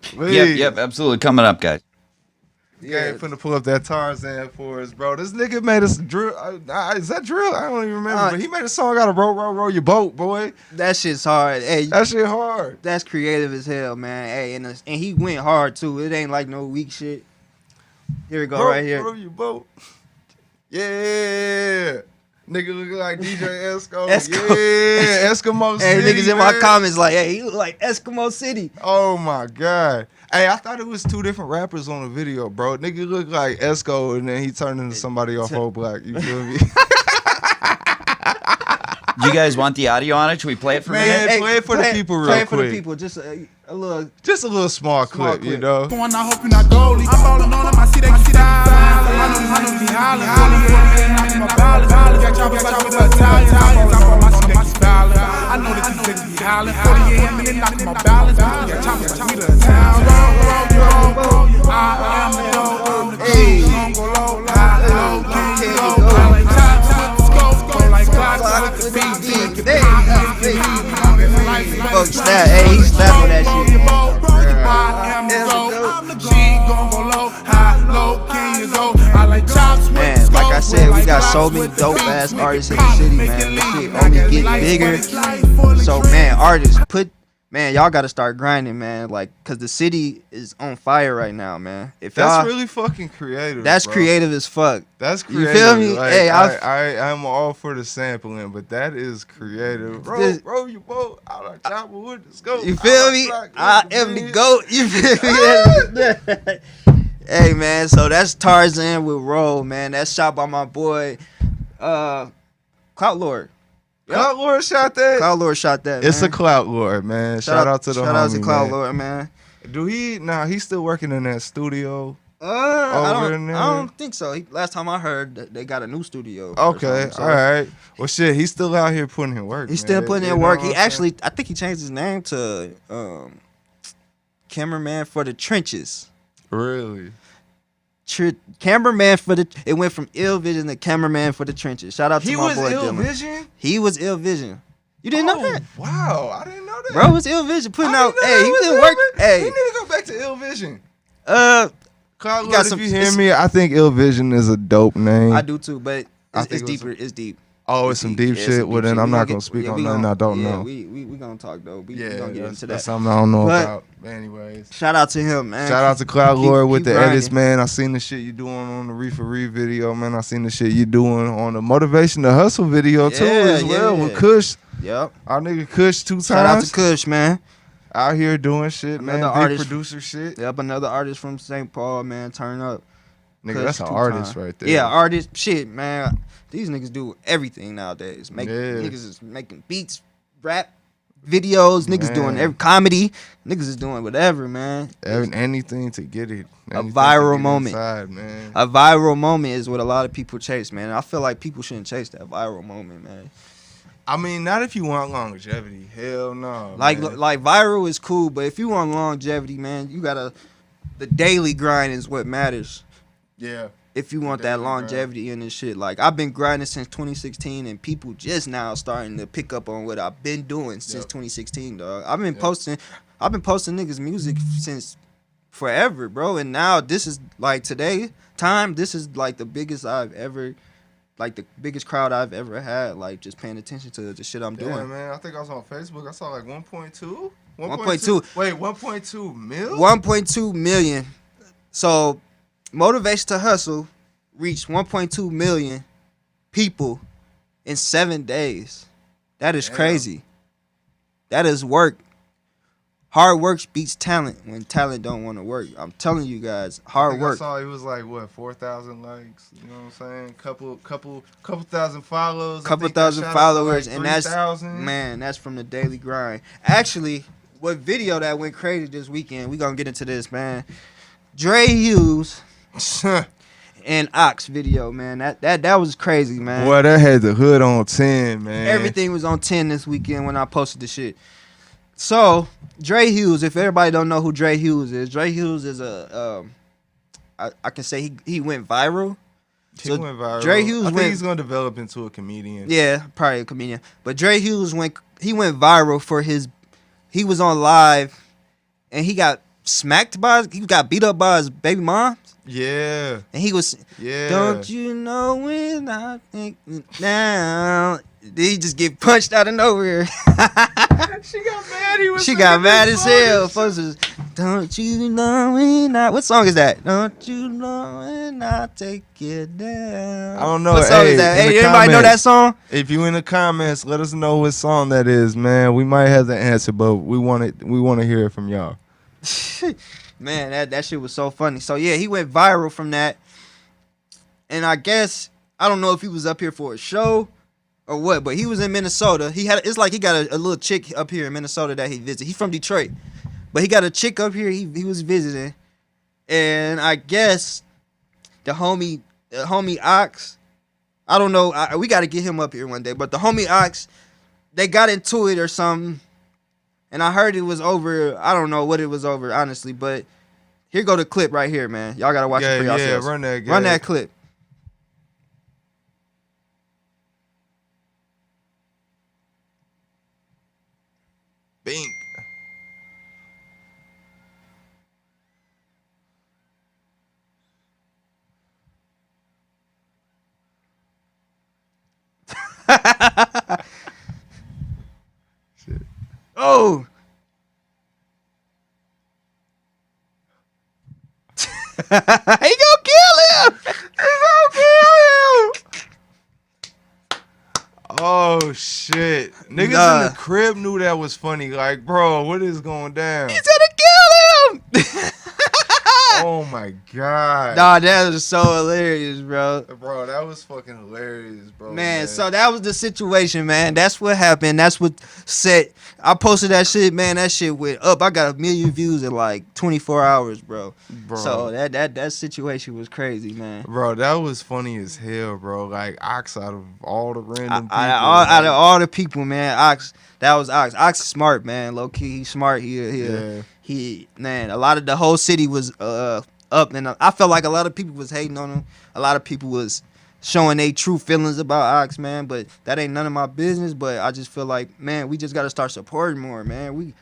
Please. Yep, absolutely. Coming up, guys. Yeah, finna pull up that Tarzan for us, bro. This nigga made us drill. Is that drill? I don't even remember. But he made a song out of roll your boat, boy. That shit's hard. Hey, That shit hard. that's creative as hell, man. Hey, and he went hard too. It ain't like no weak shit. Here we go, right here. Roll your boat. Yeah. Nigga looking like DJ Esco. Esco. Yeah, Eskimo Hey, City. niggas in my man. comments like, hey, he look like Eskimo City. Oh my God. Hey, I thought it was two different rappers on the video, bro. Nigga look like Esco and then he turned into somebody off Old Black. You feel me? Do you guys want the audio on it? Should we play it for a Man, minute? play it for the people real Play it for the quick. people. Just a little. Just a little small clip, you know? Going, I hope you're not goalie. I'm ballin' on him, I see that you style. I know you be hollin', hollin', my ballin', hollin'. Got choppers with Italians. I'm on my see that you style. I know that you niggas be hollin'. 48 him and then knockin' my balance. Got choppers with the town. I am the dope, I'm the king. Gon' go low, high, low, king, go. I like chops with the scope, go like clocks with the beat. Fuck snap. Hey, he snapped on that shit. Man, like I said, we got so many dope ass artists in the city, man. This shit only get bigger. So man, artists man, y'all gotta start grinding, man. Like, cause the city is on fire right now, man. If That's y'all, really fucking creative. that's bro. creative as fuck. That's You creative. feel me? Like, Hey, I'm all for the sampling, but that is creative. This- Bro, you both out of chopper with the scope. You feel me? I am the GOAT. You feel me? Hey man, so that's Tarzan with Roll, man. That's shot by my boy, Clout Lord. Clout Lord shot that. Clout Lord shot that. It's man. a Clout Lord, man. Shout out to the shout out to homie, Clout man. Lord, man. Do he? Nah, he's still working in that studio. I in there? don't think so. Last time I heard, they got a new studio. or Okay, something, so all right. Well, shit, he's still out here putting in work. He's man. still putting You in know work. what He I'm saying? actually, I think he changed his name to cameraman for the trenches. Really. Cameraman for the. It went from Ill Vision to cameraman for the trenches. Shout out to He my was boy Ill Dylan. Vision. He was Ill Vision. You didn't know that, Wow, I didn't know that. bro? It was Ill Vision putting I out. didn't know Hey, that he was was in Ill work. Vision. Hey, We need to go back to Ill Vision. Cloud got Lord, some- if you hear it's- me, I think Ill Vision is a dope name. I do too, but I it's think it was deeper. It's deep. Oh, it's some deep Yeah, shit. some Well, deep then shit. I'm We not get- gonna speak yeah, on we nothing gonna- I don't yeah, know. We gonna talk though. We Yeah, gonna get into that. that's something I don't know But- about. But anyways, Shout out to him, man. shout out to Cloud Keep- Lord with keep the edits, grinding. man. I seen the shit you doing on the Reefer Reed video, man. I seen the shit you doing on the Motivation to Hustle video too, Yeah, as well yeah. with Kush. Yep. Our nigga Kush 2 times. Shout out to Kush, man. Out here doing shit, man. Another Big artist. producer shit. Yep, another artist from St. Paul, man. Turn up. Nigga, Kush that's an 2 artist time. right there. Yeah, artist. Shit, man. These niggas do everything nowadays. Yeah. Niggas is making beats, rap, videos. Niggas Man. doing every comedy. Niggas is doing whatever, man. Anything to get it. Anything to viral get moment. inside, man. A viral moment is what a lot of people chase, man. I feel like people shouldn't chase that viral moment, man. I mean, not if you want longevity. Hell no. Like man. viral is cool, but if you want longevity, man, you gotta. The daily grind is what matters. Yeah. If you want that Daily grind. longevity in this shit. Like, I've been grinding since 2016, and people just now starting to pick up on what I've been doing since Yep. 2016, dog. I've been Yep. posting niggas music since forever, bro. And now this is like this is like the biggest the biggest crowd I've ever had, like just paying attention to the shit I'm Damn, doing. man. I think I was on Facebook. I saw like 1.2. 1.2. Wait, 1.2 mil? 1.2 million. So, Motivation to Hustle reached 1.2 million people in 7 days. That is Damn. crazy. That is work. Hard work beats talent when talent don't want to work. I'm telling you guys, I hard think work. I saw it was like what 4,000 likes. You know what I'm saying? Couple thousand followers. I Couple think that thousand shot up to, followers, like, and that's 3,000. man, that's from the daily grind. Actually, what video that went crazy this weekend? We gonna get into this, man. Dre Hughes and Ox video, man. That was crazy, man. Boy, that had the hood on 10, man. Everything was on 10 this weekend when I posted the shit. So Dre Hughes, if everybody don't know who Dre Hughes is I can say he went viral. He So went viral. Dre Hughes I think went- he's gonna develop into a comedian. Yeah, probably a comedian. But Dre Hughes went viral for he was on live and he got beat up by his baby mom. Yeah. And he was Yeah. Don't you know when I think now? Then he just get punched out of nowhere. She got mad. He was. She got singing mad this as hell. song. Folks was, don't you know when I? What song is that? Don't you know when I take you down? I don't know. What song Hey, is that? in the Hey, everybody know that comments. song? If you in the comments, let us know what song that is, man. We might have the answer, but we want to hear it from y'all. Man, that shit was so funny. So yeah, he went viral from that. And I guess I don't know if he was up here for a show or what, but he was in Minnesota. It's like he got a little chick up here in Minnesota that he visited. He's from Detroit. But he got a chick up here he was visiting. And I guess the homie Ox, I don't know, we got to get him up here one day, but the homie Ox, they got into it or something. And I heard it was over. I don't know what it was over, honestly. But here go the clip right here, man. Y'all got to watch it for yourselves. Run that. Run that clip. Bink. Oh. He gonna kill him. Oh shit! Niggas in Nah. the crib knew that was funny. Like, bro, what is going down? He's gonna kill him. Oh my god! Nah, that was so hilarious, bro. Bro, that was fucking hilarious, bro. Man, so that was the situation, man. That's what happened. That's what set. I posted that shit, man. That shit went up. I got 1 million views in like 24 hours, bro. bro, So that situation was crazy, man. bro, that was funny as hell, bro. Like Ox out of all the random people, Out of all the people, man, Ox. That was Ox. Ox is smart, man. Low key, he's smart. Yeah. Man. A lot of the whole city was up, and I felt like a lot of people was hating on him. A lot of people was showing their true feelings about Ox, man. But that ain't none of my business. But I just feel like, man, we just gotta start supporting more, man.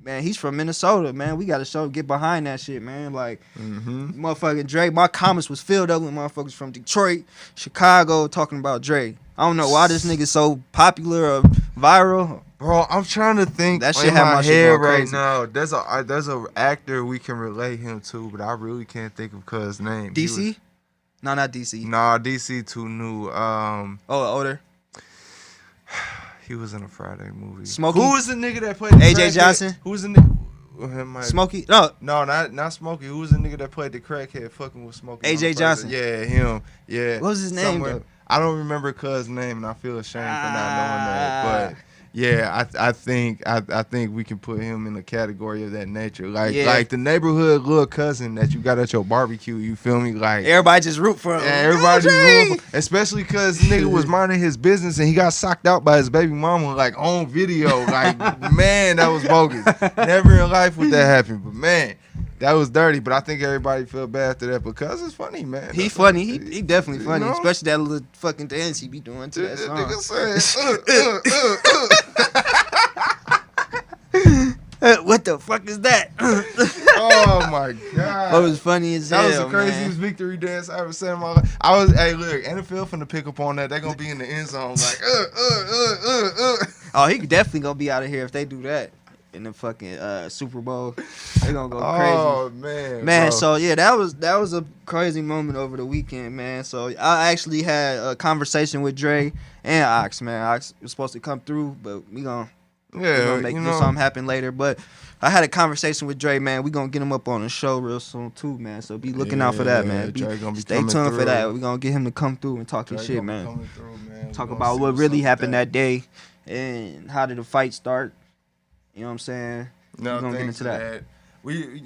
Man, he's from Minnesota, man. We gotta get behind that shit, man. Like, motherfucking Dre. My comments was filled up with motherfuckers from Detroit, Chicago, talking about Dre. I don't know why this nigga so popular or viral. Bro, I'm trying to think That that shit in had my my shit head going right crazy. now. There's a actor we can relate him to, but I really can't think of cuz name. He DC? No, not DC. Nah, DC too new. Oh, older. He was in a Friday movie. Smokey? Who was the nigga that played the AJ crackhead? Johnson? Who was the nigga? Smokey? No, No, not Smokey. Who was the nigga that played the crackhead fucking with Smokey? AJ Johnson. Yeah, him. Yeah. What was his name, though? I don't remember cuz name, and I feel ashamed for not knowing that. But yeah, I think we can put him in the category of that nature. Like Yeah. like the neighborhood little cousin that you got at your barbecue. You feel me? Like everybody just root for him. yeah, everybody, Go Dre! room, especially because nigga was minding his business and he got socked out by his baby mama like on video. Like man, that was bogus. Never in life would that happen, but man, that was dirty. But I think everybody felt bad after that because it's funny, man. He That's funny. what- He definitely funny, know? especially that little fucking dance he be doing to that That song. nigga said, What the fuck is that? oh my god. That was funny as That was hell, the craziest man. victory dance I ever seen in my life. Hey, look, NFL finna pick up on that. They're gonna be in the end zone like, Oh, he definitely gonna be out of here if they do that in the fucking Super Bowl. They gonna go crazy. Oh man, Man, bro. so yeah, that was a crazy moment over the weekend, man. So I actually had a conversation with Dre and Ox, man. Ox was supposed to come through, but we gonna make something happen later. But I had a conversation with Dre, man. We gonna get him up on the show real soon too, man. So be looking out for that, Yeah, man. Dre gonna be Stay coming tuned for through. that. We gonna get him to come through and talk his Dre shit, gonna be man. coming through, man. We Talk gonna about see what what's really up happened with that day and how did the fight start. You know what I'm saying? No, we gonna get thanks into for that. We,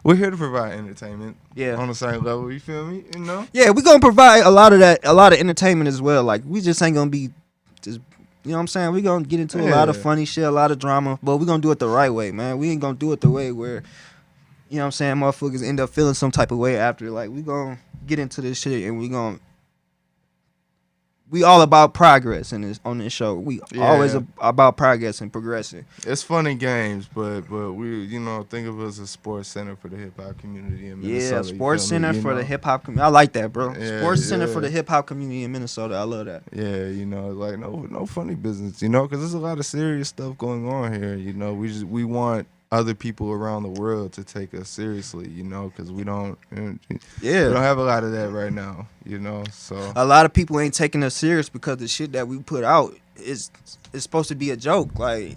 we're here to provide entertainment. Yeah. On the same level, you feel me? You know. Yeah, we gonna provide a lot of entertainment as well. Like we just ain't gonna be just You know what I'm saying? We gonna get into a lot of Yeah. funny shit, a lot of drama, but we gonna do it the right way, man. We ain't gonna do it the way where, you know what I'm saying, motherfuckers end up feeling some type of way after. Like, we gonna get into this shit and we all about progress on this show. We always about progress and progressing. It's funny games, but we think of us as sports center for the hip hop community in Minnesota. Yeah, you sports feel me? center for the hip hop community. I like that, bro. Yeah, Sports center yeah. for the hip hop community in Minnesota. I love that. Yeah, like no funny business, because there's a lot of serious stuff going on here. We want other people around the world to take us seriously, because we don't have a lot of that right now, So A lot of people ain't taking us serious because the shit that we put out is supposed to be a joke. Like,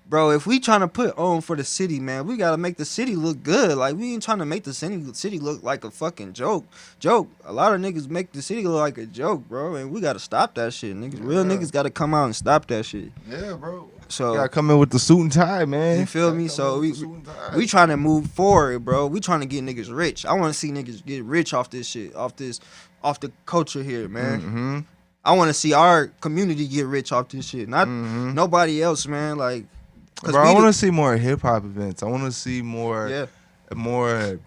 bro, if we trying to put on for the city, man, we gotta make the city look good. Like, we ain't trying to make the city look like a fucking joke. A lot of niggas make the city look like a joke, bro, and we gotta stop that shit, niggas. Real niggas gotta come out and stop that shit. yeah, bro. So Gotta come in with the suit and tie, man. you feel me? So we trying to move forward, bro. We trying to get niggas rich. I want to see niggas get rich off this shit, off the culture here, man. Mm-hmm. I want to see our community get rich off this shit, not nobody else, man. Like, cause Bro, I want to see more hip hop events. I want to see more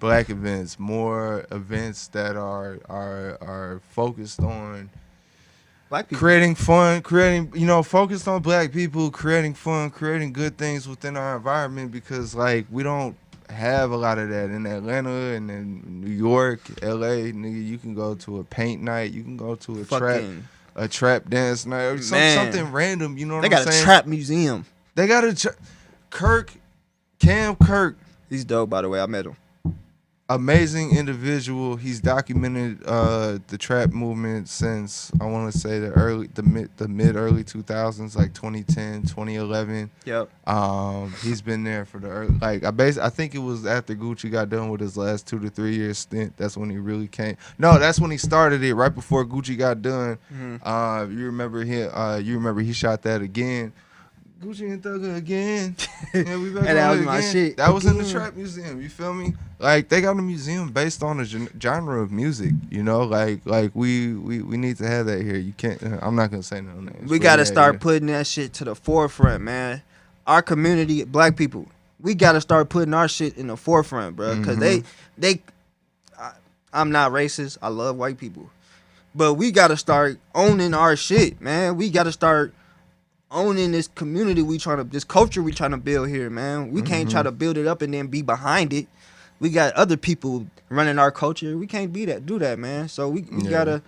black events, more events that are focused on black people. creating fun, focused on black people, creating fun, creating good things within our environment, because like we don't have a lot of that in Atlanta and in New York, LA. Nigga, you can go to a paint night, you can go to a trap dance night, or something random. You know what They I'm got saying? a trap museum. They got Cam Kirk. He's dope, by the way. I met him. Amazing individual. He's documented the trap movement since I want to say the mid early 2000s, like 2010, 2011. Yep. He's been there for the early, I think it was after Gucci got done with his last 2 to 3 year stint. That's when he really came. No, that's when he started it. Right before Gucci got done. You remember he shot that again. Gucci and Thugger again. Yeah, we back And that on was it my again. shit. That was in the trap museum. You feel me? Like they got a museum based on a genre of music. Like we need to have that here. You can't. I'm not gonna say no names. We got to start putting that shit to the forefront, man. Our community, black people, we got to start putting our shit in the forefront, bro. Because I'm not racist. I love white people. But we got to start owning our shit, man. We got to start owning this community this culture we trying to build here, man. We can't try to build it up and then be behind it. We got other people running our culture. We can't do that, man. So we gotta,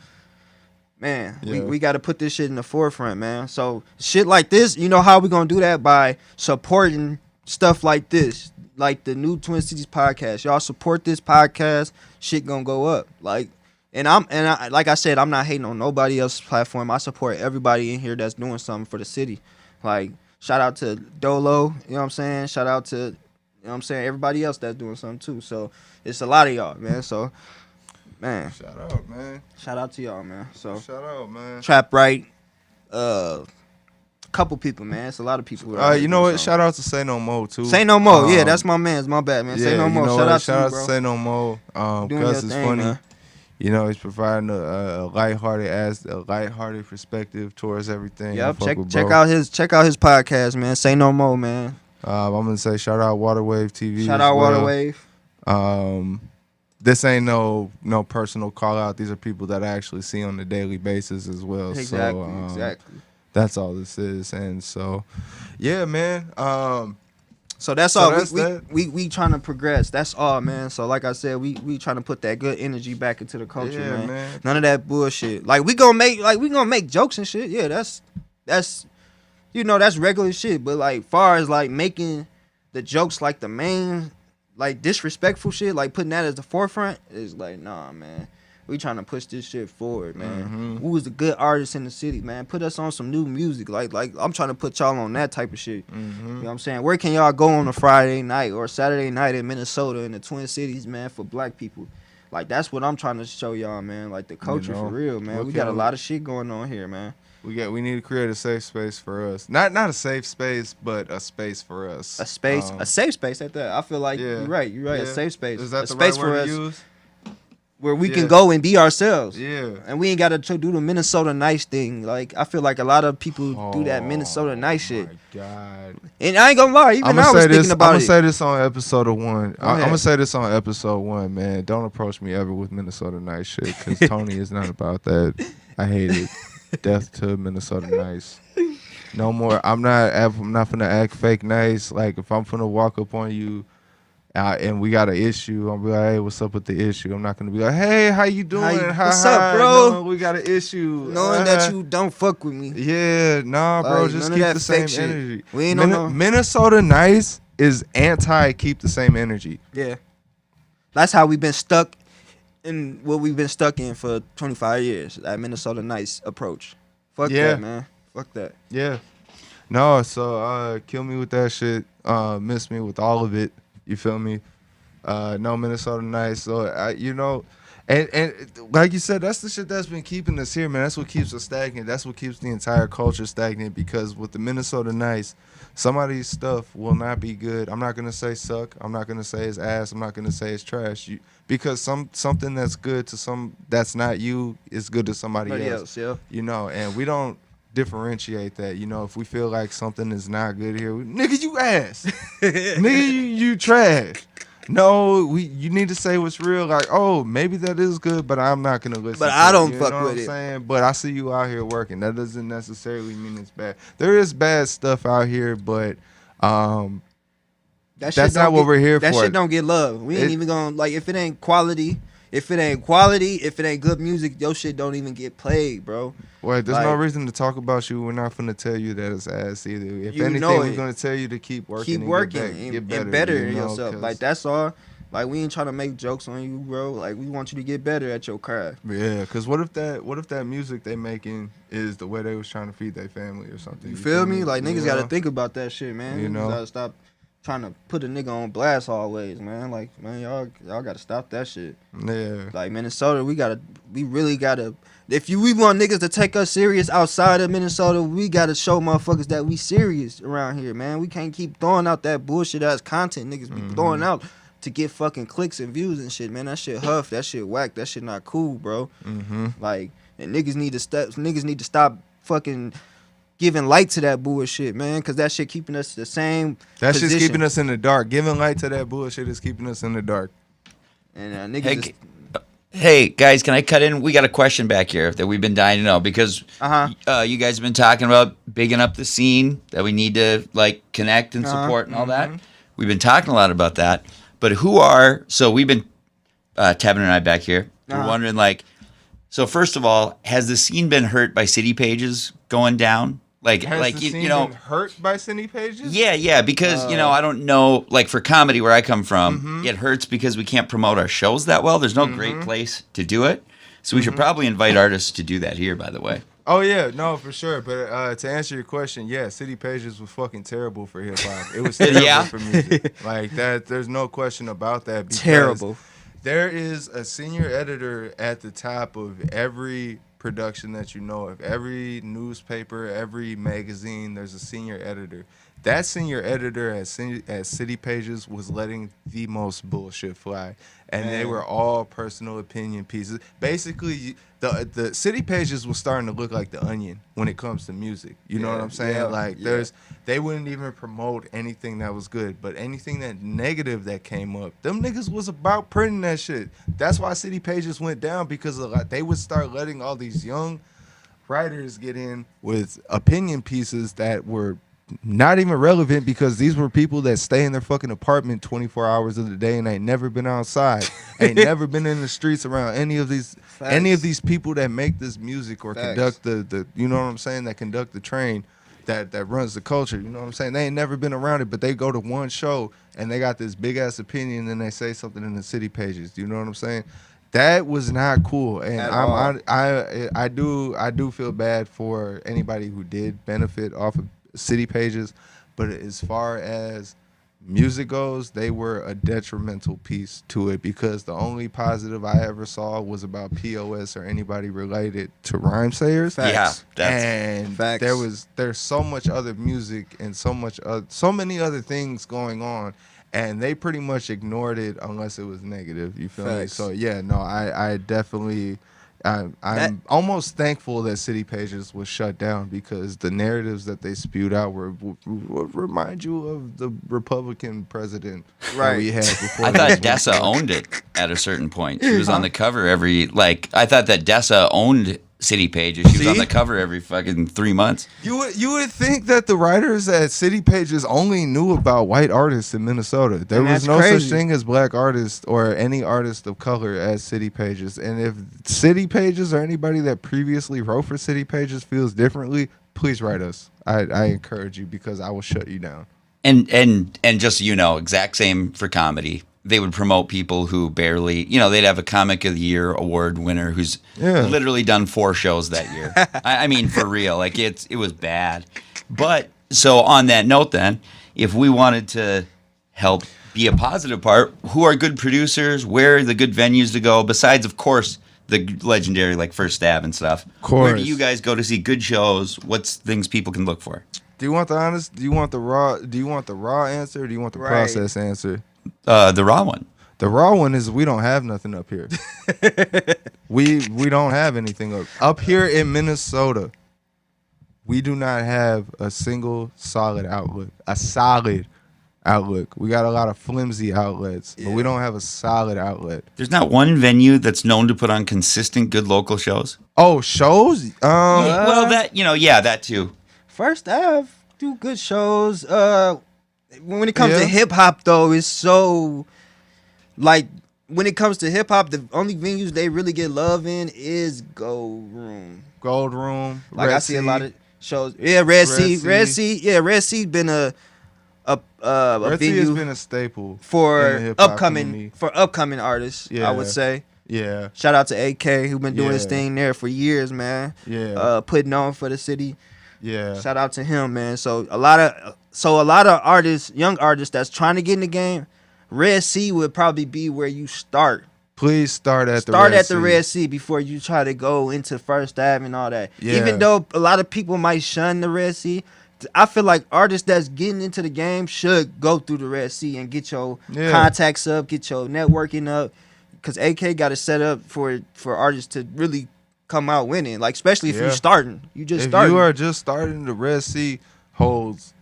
man, we gotta put this shit in the forefront, man. So shit like this, you know how we gonna do that? By supporting stuff like this, like the new Twin Cities podcast. Y'all support this podcast, shit gonna go up. Like, like I said, I'm not hating on nobody else's platform. I support everybody in here that's doing something for the city. Like, shout out to Dolo, you know what I'm saying? Shout out to, you know what I'm saying, everybody else that's doing something too. So, it's a lot of y'all, man. So, man. Shout out, man. Shout out to y'all, man. So, Shout out, man. Trap Right, couple people, man. It's a lot of people. You know what? Shout out to Say No Mo too. Say No Mo. Yeah, that's my man. It's my bad, man. Say No Mo. Shout out to you, bro. To Say No Mo. Doing Cuz your is thing, funny. man. He's providing a lighthearted perspective towards everything. Yep. Check out his podcast, man. Say No Mo, man. I'm gonna say shout out Waterwave TV. Shout out Waterwave. This ain't no personal call out. These are people that I actually see on a daily basis as well. Exactly. So, Exactly. That's all this is, and so, yeah, man. So that's So all. that's We trying to progress. That's all, man. So like I said, we trying to put that good energy back into the culture, Yeah, man. None of that bullshit. Like we gonna make jokes and shit. Yeah, that's that's regular shit. But like far as like making the jokes like the main like disrespectful shit, like putting that as the forefront is like, nah, man. We trying to push this shit forward, man. Who is the good artist in the city, man? Put us on some new music. Like I'm trying to put y'all on that type of shit. You know what I'm saying? Where can y'all go on a Friday night or Saturday night in Minnesota in the Twin Cities, man, for black people? Like that's what I'm trying to show y'all, man. Like the culture for real, man. We got a lot of shit going on here, man. We need to create a safe space for us. Not a safe space, but a space for us. A safe space at that. I feel like you're right. You're right. Yeah. A safe space. Is that a the space right word for to us. use? where we Yeah. can go and be ourselves. Yeah. And we ain't got to do the Minnesota nice thing. Like, I feel like a lot of people do that Minnesota nice shit. My God. And I ain't gonna lie, even I was thinking about I'm gonna it. say this on episode 1. I'm ahead. gonna say this on episode 1, man. Don't approach me ever with Minnesota nice shit, because Tony is not about that. I hate it. Death to Minnesota nice. No more. I'm not finna act fake nice. Like, if I'm finna walk up on you and we got an issue, I'm be like, hey, what's up with the issue? I'm not gonna be like, hey, how you doing? What's up, bro? No, we got an issue. Knowing that you don't fuck with me. Yeah, nah, bro. Like, Just none keep of the that same fake shit. energy. We ain't on no- Minnesota nice is anti keep the same energy. Yeah. That's how we've been stuck in what we've been stuck in for 25 years. That Minnesota nice approach. Fuck Yeah. that, man. Fuck that. Yeah. No, so kill me with that shit. Miss me with all of it. You feel me? No Minnesota nice. So and like you said, that's the shit that's been keeping us here, man. That's what keeps us stagnant. That's what keeps the entire culture stagnant, because with the Minnesota nice, somebody's stuff will not be good. I'm not gonna say suck. I'm not gonna say it's ass. I'm not gonna say it's trash. Because something that's good to some that's not you is good to somebody else. Yeah. And we don't differentiate that. If we feel like something is not good here, nigga, you ass. Nigga, you trash. No, you need to say what's real. Like, oh, maybe that is good, but I'm not gonna listen. But to I it. don't You fuck know what with I'm it. saying? But I see you out here working. That doesn't necessarily mean it's bad. There is bad stuff out here, but That That's shit not don't what get- we're here that for. shit don't get love. We ain't It- even gonna, like, if it ain't quality, if it ain't good music, your shit don't even get played, bro. Wait, there's no Like- reason to talk about you. We're not gonna tell you that it's ass either. If You anything, know we're it. gonna tell you to keep working. Keep and working get and better you know, yourself. 'cause- Like, that's all. Like, we ain't trying to make jokes on you, bro. Like, we want you to get better at your craft. Yeah, because what if that music they making is the way they was trying to feed their family or something? You feel me? Like, niggas You gotta know? think about that shit, man. You You know? gotta stop trying to put a nigga on blast always, man. Like, man, y'all gotta stop that shit. Yeah. Like, Minnesota, we really gotta. If we want niggas to take us serious outside of Minnesota, we gotta show motherfuckers that we serious around here, man. We can't keep throwing out that bullshit ass content niggas be throwing out to get fucking clicks and views and shit, man. That shit huff, that shit whack, that shit not cool, bro. Mm-hmm. Like, and niggas need to stop fucking giving light to that bullshit, man, because that shit keeping us the same That position. shit's keeping us in the dark. Giving light to that bullshit is keeping us in the dark. And niggas Hey, is, hey, guys, can I cut in? We got a question back here that we've been dying to know, because you guys have been talking about bigging up the scene, that we need to like connect and support and all that. We've been talking a lot about that. But so we've been, Tevin and I back here, we're wondering, like, so first of all, has the scene been hurt by city pages going down? Like, Has the you scene know, been hurt by cine pages? yeah, because, I don't know, like for comedy where I come from, it hurts because we can't promote our shows that well. There's no great place to do it. So we should probably invite artists to do that here, by the way. Oh yeah, no, for sure. But to answer your question, yeah, City Pages was fucking terrible for hip hop. It was terrible Yeah. for music. Like that, there's no question about that. because terrible. There is a senior editor at the top of every production that you know of. Every newspaper, every magazine, there's a senior editor. That senior editor at City Pages was letting the most bullshit fly. And they were all personal opinion pieces. Basically, the City Pages was starting to look like The Onion when it comes to music. You know what I'm saying? yeah, Like, yeah. they wouldn't even promote anything that was good. But anything that negative that came up, them niggas was about printing that shit. That's why City Pages went down, because they would start letting all these young writers get in with opinion pieces that were not even relevant, because these were people that stay in their fucking apartment 24 hours of the day and ain't never been outside, ain't never been in the streets around any of these people that make this music or Facts. conduct the you know what I'm saying, that conduct the train that runs the culture. You know what I'm saying? They ain't never been around it, but they go to one show and they got this big ass opinion and they say something in the City Pages. You know what I'm saying? That was not cool, and At all. I do feel bad for anybody who did benefit off of City Pages, but as far as music goes, they were a detrimental piece to it, because the only positive I ever saw was about POS or anybody related to rhyme sayers. Facts. Yeah, And Facts. there's so much other music and so many other things going on, and they pretty much ignored it unless it was negative. You feel me? Facts. So yeah, no, I definitely. I'm almost thankful that City Pages was shut down because the narratives that they spewed out would remind you of the Republican president that we had before. I thought this Dessa owned it at a certain point. She was on the cover I thought that Dessa owned City Pages. She was on See? the cover every fucking 3 months. You would think that the writers at City Pages only knew about white artists in Minnesota. There And was that's no crazy. such thing as black artists or any artist of color at City Pages. And if City Pages or anybody that previously wrote for City Pages feels differently, please write us. I encourage you because I will shut you down. And just so you know, exact same for comedy. They would promote people who barely, they'd have a Comic of the Year award winner who's literally done 4 shows that year. I mean, for real, like it was bad. But so on that note, then, if we wanted to help be a positive part, who are good producers? Where are the good venues to go? Besides, of course, the legendary like First Stab and stuff. Of course. Where do you guys go to see good shows? What's things people can look for? Do you want the honest? Do you want the raw? Do you want the raw answer? Or do you want the Right. process answer? The raw one. The raw one is we don't have nothing up here. we don't have anything up here in Minnesota. We do not have a single solid outlet. A solid outlet. We got a lot of flimsy outlets, but we don't have a solid outlet. There's not one venue that's known to put on consistent good local shows. Oh, shows? Well, that too. First Ave do good shows. When it comes Yeah. to hip hop, though, it's so like when it comes to hip hop, the only venues they really get love in is Gold Room. Gold Room. Like Red I see a lot Sea. of shows. Yeah, Red Sea. Red Sea. Yeah, Red Sea been a Red Sea has venue been a staple in the for hip-hop community. upcoming artists. Yeah. I would say. Yeah. Shout out to AK who been doing his Yeah. thing there for years, man. Yeah. Putting on for the city. Yeah. Shout out to him, man. So a lot of artists, young artists that's trying to get in the game, Red Sea would probably be where you start. Please start at the Start Red at Sea. the Red Sea before you try to go into First Ave and all that. Yeah. Even though a lot of people might shun the Red Sea, I feel like artists that's getting into the game should go through the Red Sea and get your Yeah. contacts up, get your networking up. Because AK got it set up for artists to really come out winning. Like, especially if Yeah. you're starting. You just If starting. you are just starting, the Red Sea holds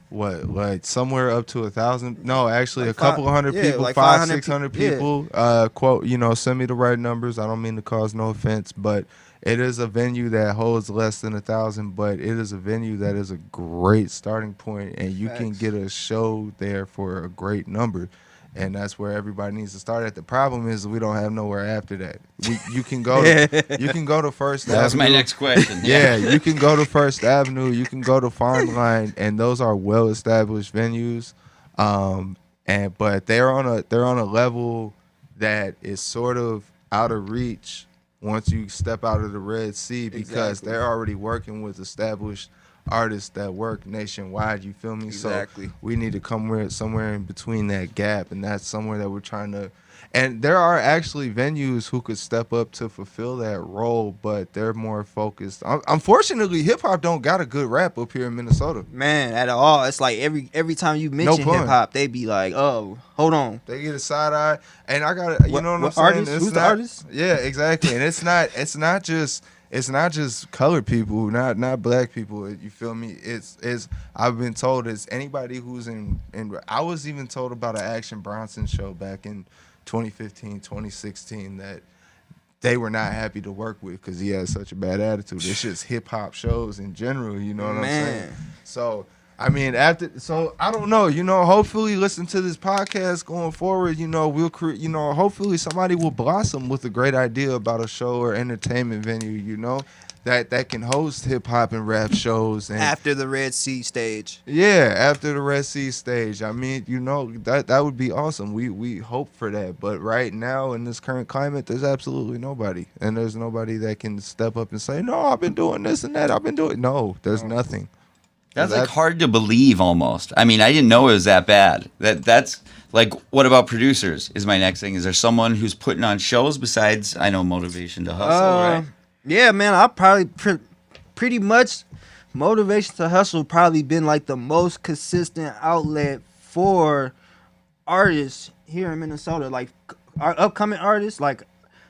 what, like somewhere up to 1,000? No, actually, Like a couple five- hundred yeah, people, like 500, 500 600 yeah. people. Quote, send me the right numbers. I don't mean to cause no offense, but it is a venue that holds less than 1,000, but it is a venue that is a great starting point, and you can Facts. get a show there for a great number. And that's where everybody needs to start at. The problem is we don't have nowhere after that. You can go to First Avenue. That was my next question. Yeah, you can go to First Avenue, you can go to Farm Line, and those are well established venues. But they're on a level that is sort of out of reach once you step out of the Red Sea because Exactly. they're already working with established artists that work nationwide. You feel me? Exactly. So we need to come somewhere in between that gap, and that's somewhere that we're trying to. And there are actually venues who could step up to fulfill that role, but they're more focused. Unfortunately, hip hop don't got a good rap up here in Minnesota. Man, at all. It's like every time you mention pun. hip hop, they be like, "Oh, hold on." They get a side eye, and I got to, you What- know what I'm what saying? artist? It's Who's the not- artist? Yeah, exactly. And it's not just colored people, not black people. You feel me? It's I've been told it's anybody who's in. I was even told about an Action Bronson show back in 2015, 2016 that they were not happy to work with because he had such a bad attitude. It's just hip hop shows in general, you know what I'm saying? Man. So I mean, I don't know, hopefully listen to this podcast going forward, we'll create, hopefully somebody will blossom with a great idea about a show or entertainment venue, that can host hip hop and rap shows and After the Red Sea stage. yeah, after the Red Sea stage. I mean, that would be awesome. We hope for that. But right now in this current climate, there's absolutely nobody. And there's nobody that can step up and say, "No, I've been doing this and that. I've been doing." No, there's nothing. That's like hard to believe almost. I mean, I didn't know it was that bad. That's like, what about producers is my next thing. Is there someone who's putting on shows besides, I know, Motivation to Hustle, right? Yeah, man, I probably pretty much Motivation to Hustle probably been like the most consistent outlet for artists here in Minnesota, like our upcoming artists, like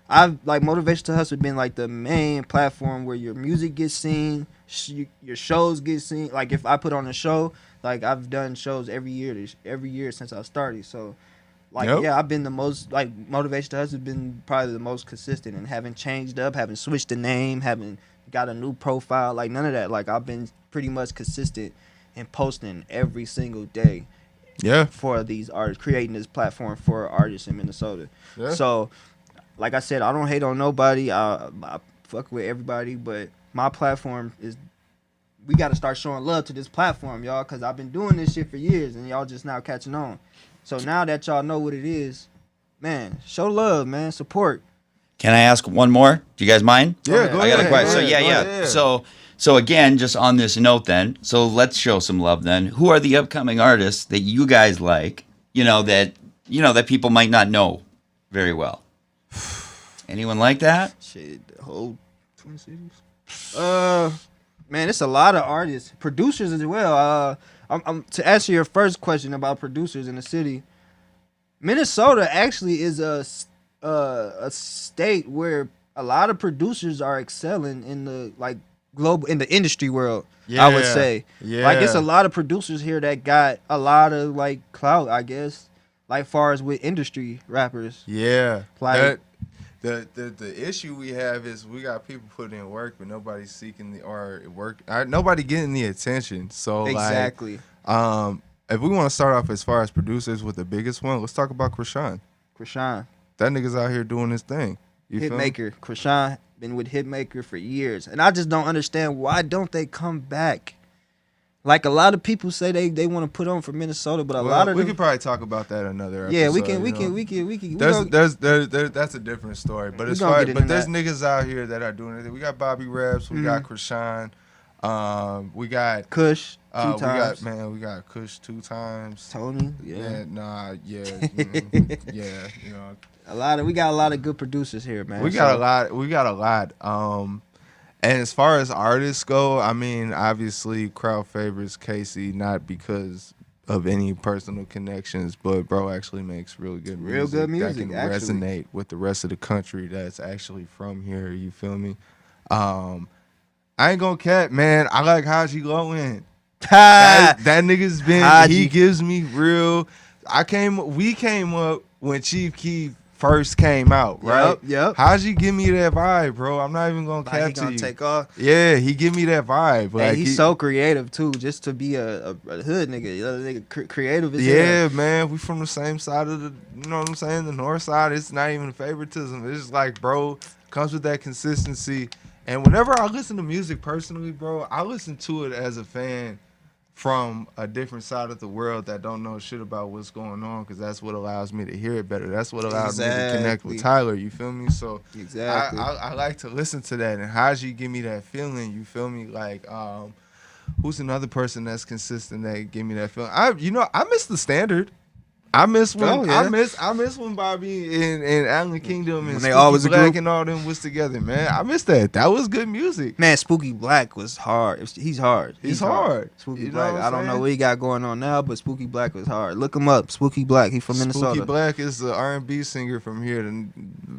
I've like Motivation to Hustle been like the main platform where your music gets seen, your shows get seen. Like if I put on a show, like I've done shows every year since I started. So like yeah, I've been the most like Motivation to Hustle has been probably the most consistent and haven't changed up, haven't switched the name, haven't got a new profile, like none of that. Like I've been pretty much consistent in posting every single day. Yeah. For these artists, creating this platform for artists in Minnesota. Yeah. So, like I said, I don't hate on nobody. I fuck with everybody, but my platform is. We got to start showing love to this platform, y'all, because I've been doing this shit for years, and y'all just now catching on. So now that y'all know what it is, man, show love, man, support. Can I ask one more? Do you guys mind? Yeah, go I got a ahead. question. So Go ahead. yeah. So again, just on this note, then. So let's show some love. Then, who are the upcoming artists that you guys like? That people might not know very well. Anyone like that? Shit, the whole Twin Cities. Man, it's a lot of artists, producers as well. I'm to answer your first question about producers in the city. Minnesota actually is a state where a lot of producers are excelling in the like global in the industry world. I would say, like it's a lot of producers here that got a lot of like clout, I guess, like far as with industry rappers. Yeah, Like- the issue we have is we got people putting in work, but nobody's seeking nobody getting the attention. So Exactly. like, if we want to start off as far as producers with the biggest one, let's talk about Krishan. Krishan, That nigga's out here doing his thing. You feel me? Hitmaker. Krishan been with Hitmaker for years, and I just don't understand why don't they come back. Like a lot of people say they want to put on for Minnesota, but a lot of we them, could probably talk about that another episode. yeah, we can. That's a different story. But as gonna far get into there's that. niggas out here that are doing it. We got Bobby Raps, we got Krishan, we got Kush 2 times. we got Kush 2 times. Tony, Yeah, we got a lot of good producers here, man. we got a lot. And as far as artists go, I mean, obviously, crowd favors Casey, not because of any personal connections, but bro actually makes really good music. Real good music, that can actually. resonate with the rest of the country that's actually from here. You feel me? I ain't gonna cap, man. I like Haji Lowen. that nigga's been. Haji. He gives me real. We came up when Chief Keef first came out, right? Yep. Haji give me that vibe, bro. I'm not even gonna Like, cap he to gonna you. take off. Yeah, he give me that vibe. Hey, Like he's so creative too, just to be a hood nigga. You know, nigga creative as hell. yeah, man. We from the same side of the, you know what I'm saying? The north side. It's not even favoritism. It's just like, bro, comes with that consistency. And whenever I listen to music personally, bro, I listen to it as a fan from a different side of the world that don't know shit about what's going on, because that's what allows me to hear it better. That's what allows me to connect with Exactly. Tyler. You feel me? So Exactly. I like to listen to that, and Haji give me that feeling. You feel me? Like who's another person that's consistent that give me that feeling? I miss the Standard. I miss when Oh, yeah. I miss when Bobby and Allen Kingdom and When they Spooky always a Black group. and all them was together, man. I miss that. That was good music. Man, Spooky Black was hard. He's hard. He's hard. Spooky You know Black. what I'm I don't know saying? what he got going on now, but Spooky Black was hard. Look him up. Spooky Black. He from Minnesota. Spooky Black is the R&B singer from here. The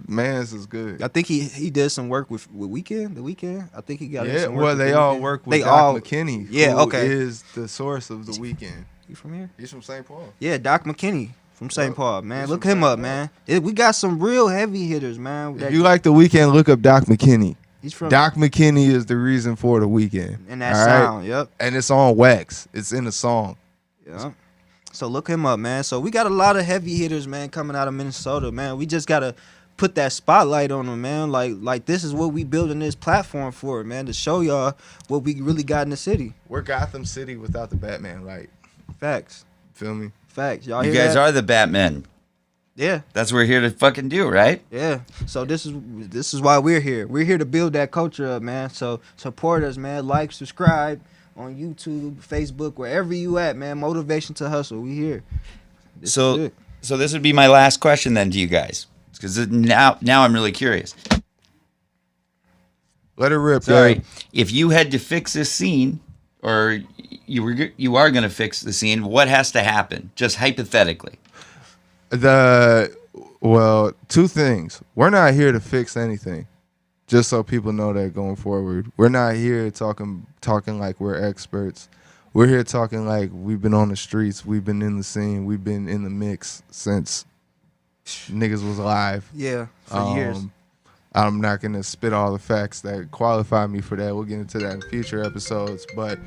man's is good. I think he did some work with Weeknd. The Weeknd. I think he got in Yeah, some work well, with they The all Weeknd. work with They Doc all- McKinney. Yeah, who okay. is the source of The Weeknd. You from here? He's from St. Paul. Yeah, Doc McKinney from St. Yep. Paul. Man, He's look from him St. up, Paul. man. We got some real heavy hitters, man. If you like The Weeknd, look up Doc McKinney. He's from Doc McKinney is the reason for The Weeknd. and that all right? sound. Yep. And it's on wax. It's in the song. Yeah. So look him up, man. So we got a lot of heavy hitters, man, coming out of Minnesota, man. We just gotta put that spotlight on them, man. Like this is what we building this platform for, man, to show y'all what we really got in the city. We're Gotham City without the Batman light. Facts. Feel me? Facts. Y'all You hear guys that? are the Batmen. Yeah. That's what we're here to fucking do, right? Yeah. So this is why we're here. We're here to build that culture up, man. So support us, man. Like, subscribe on YouTube, Facebook, wherever you at, man. Motivation to Hustle. We here. This is So it. this would be my last question then to you guys, because now I'm really curious. Let it rip, Sorry, yo. if you had to fix this scene, or you are going to fix the scene, what has to happen? Just hypothetically. Well, two things. We're not here to fix anything. Just so people know that going forward, we're not here talking like we're experts. We're here talking like we've been on the streets, we've been in the scene, we've been in the mix since niggas was alive. Yeah, for years. I'm not gonna spit all the facts that qualify me for that. We'll get into that in future episodes. But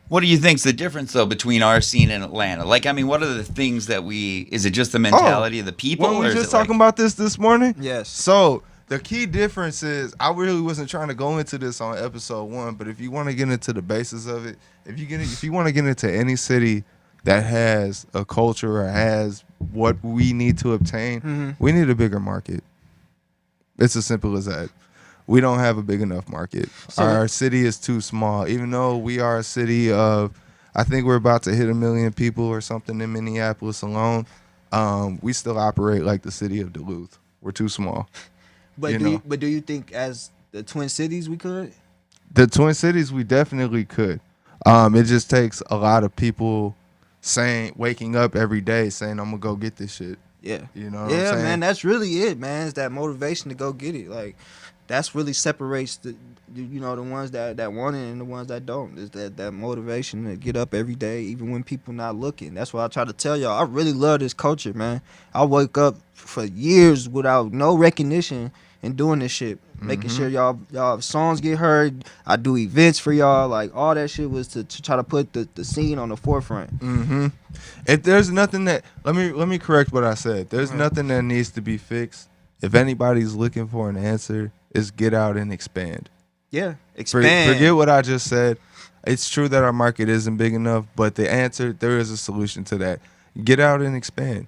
What do you think's the difference though between our scene and Atlanta? Like, I mean, what are the things that is it just the mentality of the people? Weren't we or is just it talking about this morning? Yes. So the key difference is, I really wasn't trying to go into this on episode 1, but if you want to get into the basis of it, if you want to get into any city that has a culture or has what we need to obtain, we need a bigger market. It's as simple as that. We don't have a big enough market. Our city is too small. Even though we are a city of, I think we're about to hit 1 million people or something in Minneapolis alone, we still operate like the city of Duluth. We're too small. But do you think as the Twin Cities we could? The Twin Cities, we definitely could. It just takes a lot of people waking up every day saying, I'm gonna go get this shit. Yeah. You know what I'm saying? Man, that's really it, man. It's that motivation to go get it. Like, that's really separates the ones that want it and the ones that don't. Is that motivation to get up every day, even when people not looking. That's why I try to tell y'all. I really love this culture, man. I wake up for years without no recognition and doing this shit, making sure y'all songs get heard. I do events for y'all. Like, all that shit was to try to put the scene on the forefront. If there's nothing that let me correct what I said. There's nothing that needs to be fixed. If anybody's looking for an answer, is get out and expand. Yeah, expand. Forget what I just said. It's true that our market isn't big enough, but the answer, there is a solution to that. Get out and expand.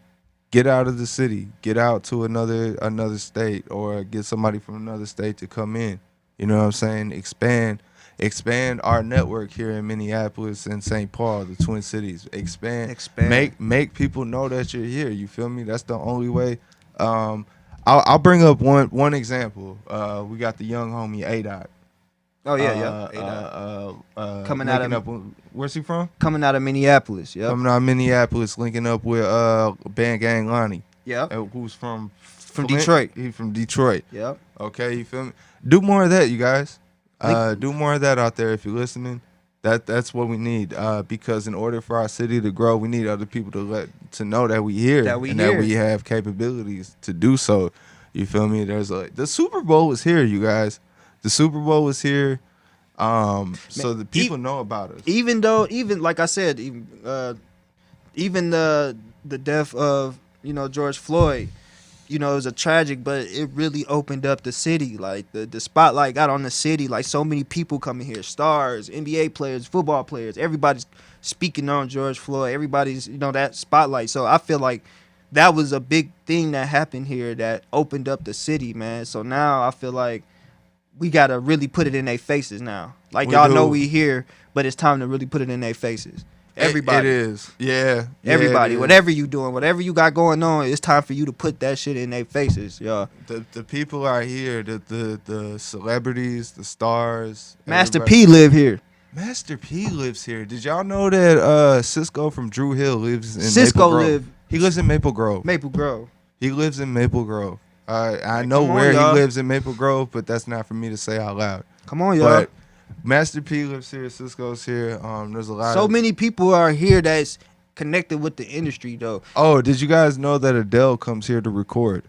Get out of the city. Get out to another state, or get somebody from another state to come in. You know what I'm saying? Expand our network here in Minneapolis and St. Paul, the Twin Cities. Expand. Make people know that you're here. You feel me? That's the only way. I'll bring up one example. We got the young homie A-Dot. Oh yeah. A-Dot. Coming out of where's he from? Coming out of Minneapolis. Yeah. Coming out of Minneapolis, linking up with Band Gang Lonnie. Yeah. Who's from Detroit. He's from Detroit. Yep. Okay, you feel me? Do more of that, you guys. Do more of that out there if you're listening. That's what we need. Because in order for our city to grow, we need other people to know that we here that we have capabilities to do so. You feel me? The Super Bowl was here, you guys. The Super Bowl was here. So the people know about us. Even like I said, even the death of George Floyd, it was a tragic, but it really opened up the city. Like the spotlight got on the city. Like, so many people coming here, stars, NBA players, football players. Everybody's speaking on George Floyd. Everybody's that spotlight. So I feel like that was a big thing that happened here that opened up the city, man. So now I feel like we gotta really put it in their faces now. Like, y'all know we here, but it's time to really put it in their faces. Everybody. It is. Yeah. Everybody. Whatever you doing, whatever you got going on, it's time for you to put that shit in their faces, y'all. The people are here. The celebrities, the stars. Master P live here. Master P lives here. Did y'all know that Cisco from Drew Hill lives in Cisco Maple Grove? He lives in Maple Grove. Maple Grove. He lives in Maple Grove. I know where he lives in Maple Grove, but that's not for me to say out loud. Come on, y'all. But Master P lives here. Cisco's here. There's a lot. So many people are here that's connected with the industry, though. Oh, did you guys know that Adele comes here to record?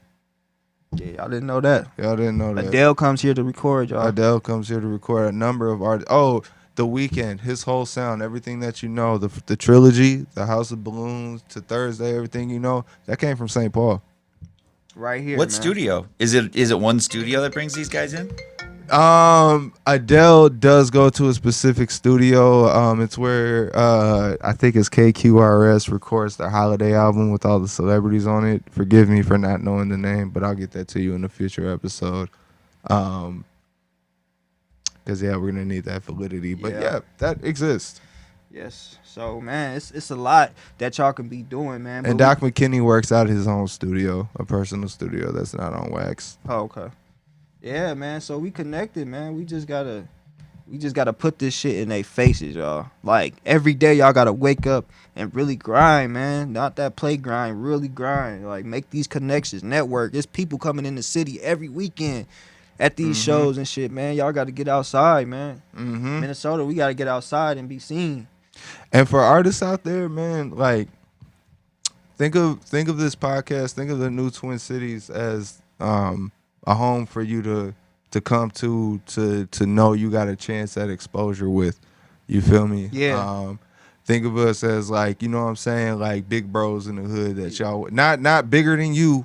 Yeah, y'all didn't know that. Y'all didn't know that. Adele comes here to record, y'all. Adele comes here to record a number of artists. Oh, The Weeknd, his whole sound, everything that you know, the trilogy, the House of Balloons to Thursday, everything you know, that came from St. Paul. Right here. What studio? Is it one studio that brings these guys in? Adele does go to a specific studio. It's where I think it's KQRS records their holiday album with all the celebrities on it. Forgive me for not knowing the name, but I'll get that to you in a future episode. Because we're gonna need that validity. But yeah, that exists. Yes. So, man, it's a lot that y'all can be doing, man. And Doc McKinney works out his own studio, a personal studio that's not on wax. Oh, okay. Yeah, man. So we connected, man. We We just gotta put this shit in their faces, y'all. Like every day, y'all gotta wake up and really grind, man. Not that play grind, really grind. Like make these connections, network. There's people coming in the city every weekend at these shows and shit, man. Y'all gotta get outside, man. Minnesota, we gotta get outside and be seen. And for artists out there, man, like think of this podcast, think of the New Twin Cities as a home for you to come to know you got a chance at exposure with. You feel me? Yeah. Think of us as like, you know what I'm saying, like big bros in the hood that y'all not bigger than you,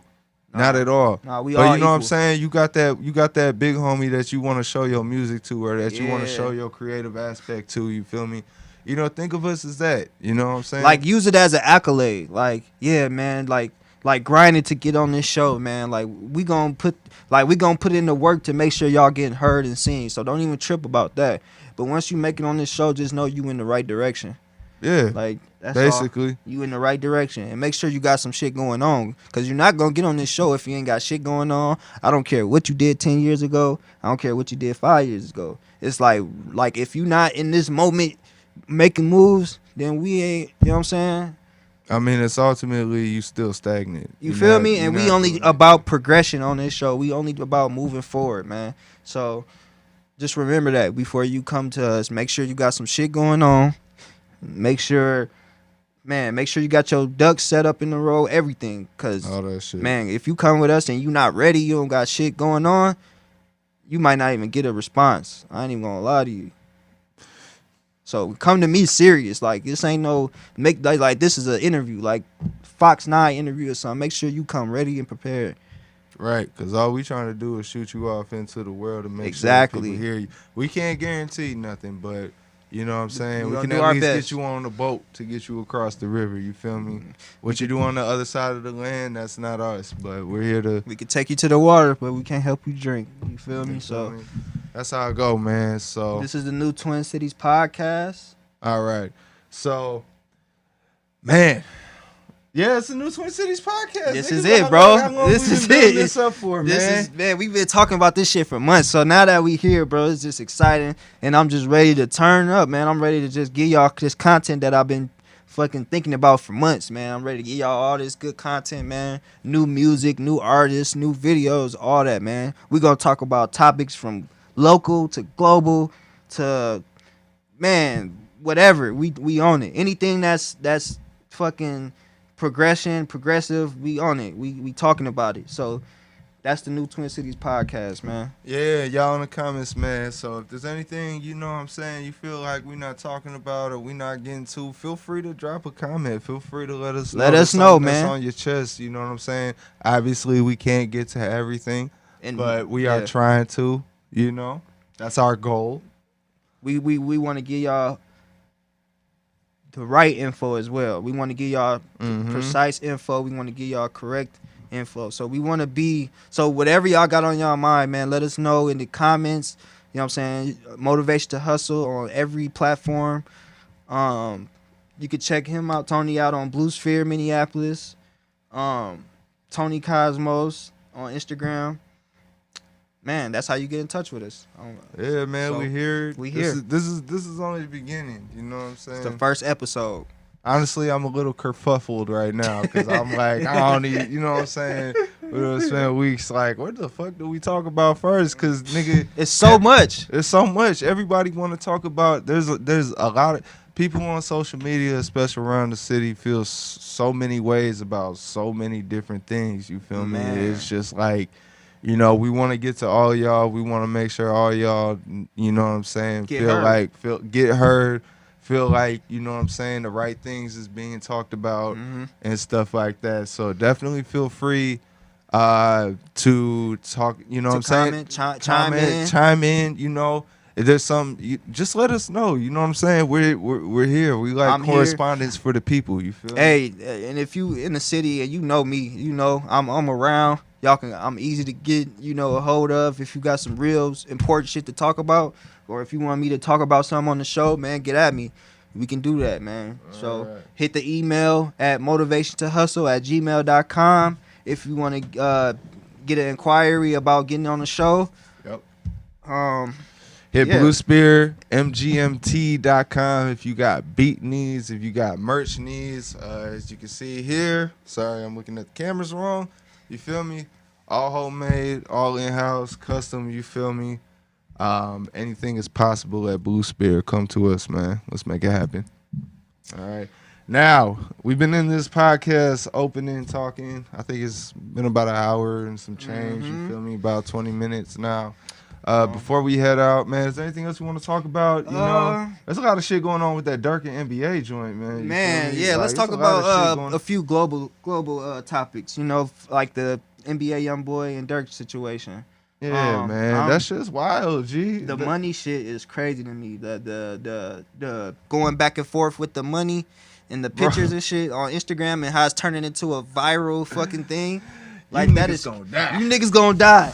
not at all. Nah, we but all you know what I'm equal. saying? You got that big homie that you want to show your music to, or that you want to Yeah. show your creative aspect to. You feel me? You know, think of us as that. You know what I'm saying? Like use it as an accolade. Like, yeah, man, like grinding to get on this show, man. Like we gonna put in the work to make sure y'all getting heard and seen. So don't even trip about that. But once you make it on this show, just know you in the right direction. yeah, Like that's basically. all. You in the right direction, and make sure you got some shit going on. Cause you're not gonna get on this show if you ain't got shit going on. I don't care what you did 10 years ago. I don't care what you did 5 years ago. It's like if you not in this moment making moves, then we ain't. You know what I'm saying? I mean, it's ultimately you still stagnant. You You're feel not- me? you're And we not only doing about progression on this show. We only about moving forward, man. So just remember that before you come to us. Make sure you got some shit going on. Make sure you got your ducks set up in the row, everything. Cause all that shit. man, if you come with us and you not ready, you don't got shit going on, you might not even get a response. I ain't even gonna lie to you. So come to me serious. Like this ain't no like this is an interview, like Fox 9 interview or something. Make sure you come ready and prepared. Right, because all we trying to do is shoot you off into the world and make Exactly. sure people hear you. We can't guarantee nothing, but you know what I'm saying? We We gonna can do at our least best. get you on the boat to get you across the river, you feel me? What you do on the other side of the land, that's not us, but we're here to... We could take you to the water, but we can't help you drink. You feel me? you feel So me? That's how it go, man. So, this is the New Twin Cities podcast. all right. So, man... Yeah, it's the New Twin Cities podcast. This Niggas, is it, how bro. long- how long This we is been building it. This up for, man. This is man, we've been talking about this shit for months. So now that we here, bro, it's just exciting, and I'm just ready to turn up, man. I'm ready to just give y'all this content that I've been fucking thinking about for months, man. I'm ready to give y'all all this good content, man. New music, new artists, new videos, all that, man. We gonna talk about topics from local to global to man, whatever. We own it. Anything that's fucking progressive, we on it. We talking about it. So that's the New Twin Cities podcast, man. Yeah, y'all in the comments, man. So if there's anything, you know what I'm saying, you feel like we're not talking about or we not getting to, feel free to drop a comment. Feel free to let us know. Let us There's know, something that's man. on your chest, you know what I'm saying? Obviously, we can't get to everything, And but we are yeah. trying to, you know? That's our goal. We want to give y'all the right info as well. We want to give y'all precise info. We want to give y'all correct info. So we want to be, so whatever y'all got on y'all mind, man, let us know in the comments. You know what I'm saying? Motivation to Hustle on every platform. You could check him out, Tony, out on Blue Sphere Minneapolis. Tony Cosmos on Instagram. Man, that's how you get in touch with us. Yeah, man, So, we here. we This here. This is only the beginning, you know what I'm saying? It's the first episode. Honestly, I'm a little kerfuffled right now because I'm like, I don't need, you know what I'm saying? We done spent weeks like, what the fuck do we talk about first? Because, nigga, It's so much. there's so much. Everybody want to talk about, there's a lot of people on social media, especially around the city, feel so many ways about so many different things, you feel Man. me? It's just like, you know, we want to get to all y'all. We want to make sure all y'all, you know what I'm saying, Get get heard. Feel like, you know what I'm saying, the right things is being talked about and stuff like that. So definitely feel free to talk, you know what I'm saying? Chime in, you know. If there's something, just let us know. You know what I'm saying? We're here. We like I'm here. correspondence for the people. You feel me? Hey, and if you in the city and you know me, you know I'm around. I'm easy to get, a hold of if you got some real important shit to talk about, or if you want me to talk about something on the show, man, get at me. We can do that, man. So right. hit the email at motivationtohustle@gmail.com if you want to get an inquiry about getting on the show. Yep. Hit Yeah. Blue Spear, mgmt.com if you got beat needs, if you got merch needs. As you can see here, sorry, I'm looking at the cameras wrong. You feel me? All homemade, all in-house, custom, you feel me? Anything is possible at Blue Spear. Come to us, man. Let's make it happen. All right. Now, we've been in this podcast opening, talking. I think it's been about an hour and some change. You feel me? About 20 minutes now. Before we head out, man, is there anything else you want to talk about? You know, there's a lot of shit going on with that Dirk and NBA joint, man. You Man, feel me? yeah, Like, let's there's talk a lot of shit about going- a few global topics. You know, like the NBA YoungBoy and Dirk situation. Yeah, man, that shit's wild, G. The money shit is crazy to me. The going back and forth with the money and the pictures and shit on Instagram and how it's turning into a viral fucking thing. Like that is gonna die. you niggas gonna die.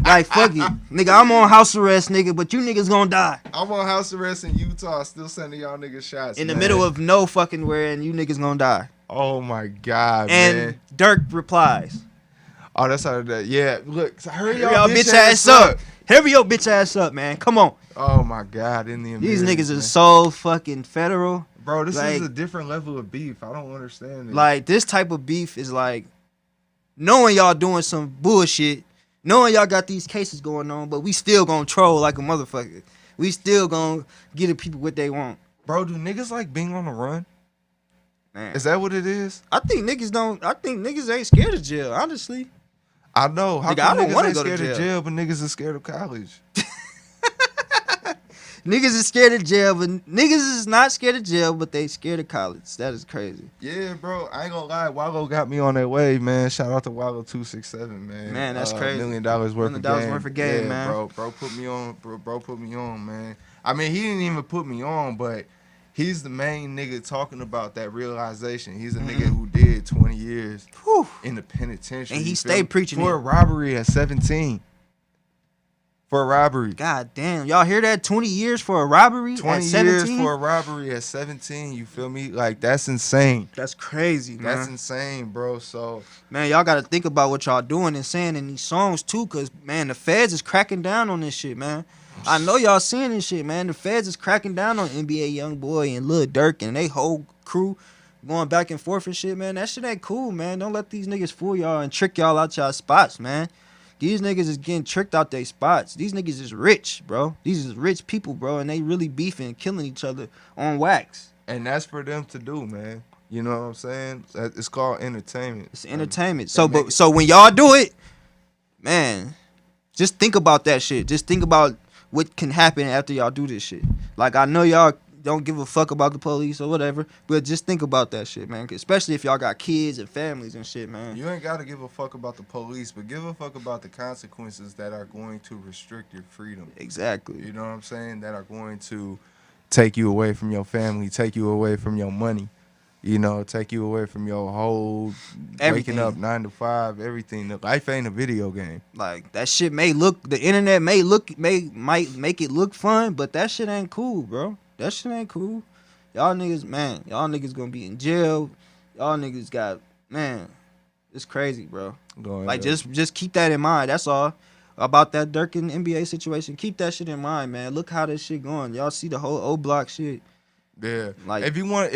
Like fuck it, nigga. I'm on house arrest, nigga, but you niggas gonna die I'm on house arrest in Utah, still sending y'all niggas shots in the man. middle of no fucking where, and you niggas gonna die. Oh my god, And man. Dirk replies, Oh, that's how that. Yeah, look, hurry "Hurry y'all your bitch ass up. Hurry your bitch ass up, man. Come on." Oh my god, in the These Americas, niggas man. is so fucking federal. Bro, this like- is a different level of beef. I don't understand it. Like this type of beef is like knowing y'all doing some bullshit, knowing y'all got these cases going on, but we still gonna troll like a motherfucker. We still gonna get the people what they want. bro, do niggas like being on the run? Man, Is that what it is? I think niggas ain't scared of jail, honestly. I know. How Nigga, come I don't niggas wanna ain't go to scared of jail. jail, but niggas is scared of college? Niggas is scared of jail, but niggas is not scared of jail, but they scared of college. That is crazy. Yeah, bro. I ain't gonna lie. Wallow got me on that wave, man. Shout out to Wallow 267, man. Man, that's crazy. $1 million worth $1 of million game. worth of game, Yeah, man. Bro put me on. Bro put me on, man. I mean, he didn't even put me on, but he's the main nigga talking about that realization. He's a nigga who did 20 years Whew. in the penitentiary. And he you stayed feel me? preaching for it. a robbery at 17. For a robbery. God damn. Y'all hear that? 20 years for a robbery 20 at years 17? for a robbery at 17. You feel me? Like, that's insane. That's crazy, man. That's insane, bro. So, Man, y'all got to think about what y'all doing and saying in these songs too, cause man, the feds is cracking down on this shit, man. I know y'all seeing this shit, man. The feds is cracking down on NBA YoungBoy and Lil Durk and they whole crew going back and forth and shit, man. That shit ain't cool, man. Don't let these niggas fool y'all and trick y'all out y'all spots, man. These niggas is getting tricked out their spots. These niggas is rich, bro. These is rich people, bro, and they really beefing and killing each other on wax. and that's for them to do, man. You know what I'm saying? It's called entertainment. It's entertainment. they make it- So when y'all do it, man, just think about that shit. Just think about what can happen after y'all do this shit. Like, I know y'all don't give a fuck about the police or whatever, but just think about that shit, man. Especially if y'all got kids and families and shit, man. You ain't got to give a fuck about the police, but give a fuck about the consequences that are going to restrict your freedom. Exactly. You know what I'm saying? That are going to take you away from your family, take you away from your money, you know, take you away from your whole Everything. waking up 9 to 5, everything. The life ain't a video game. Like, that shit the internet might make it look fun, but that shit ain't cool, bro. That shit ain't cool. Y'all niggas gonna be in jail. Y'all niggas man, it's crazy, bro. Like, just keep that in mind. That's all about that Dirk and NBA situation. Keep that shit in mind, man. Look how this shit going. Y'all see the whole O Block shit. Yeah. Like- if you want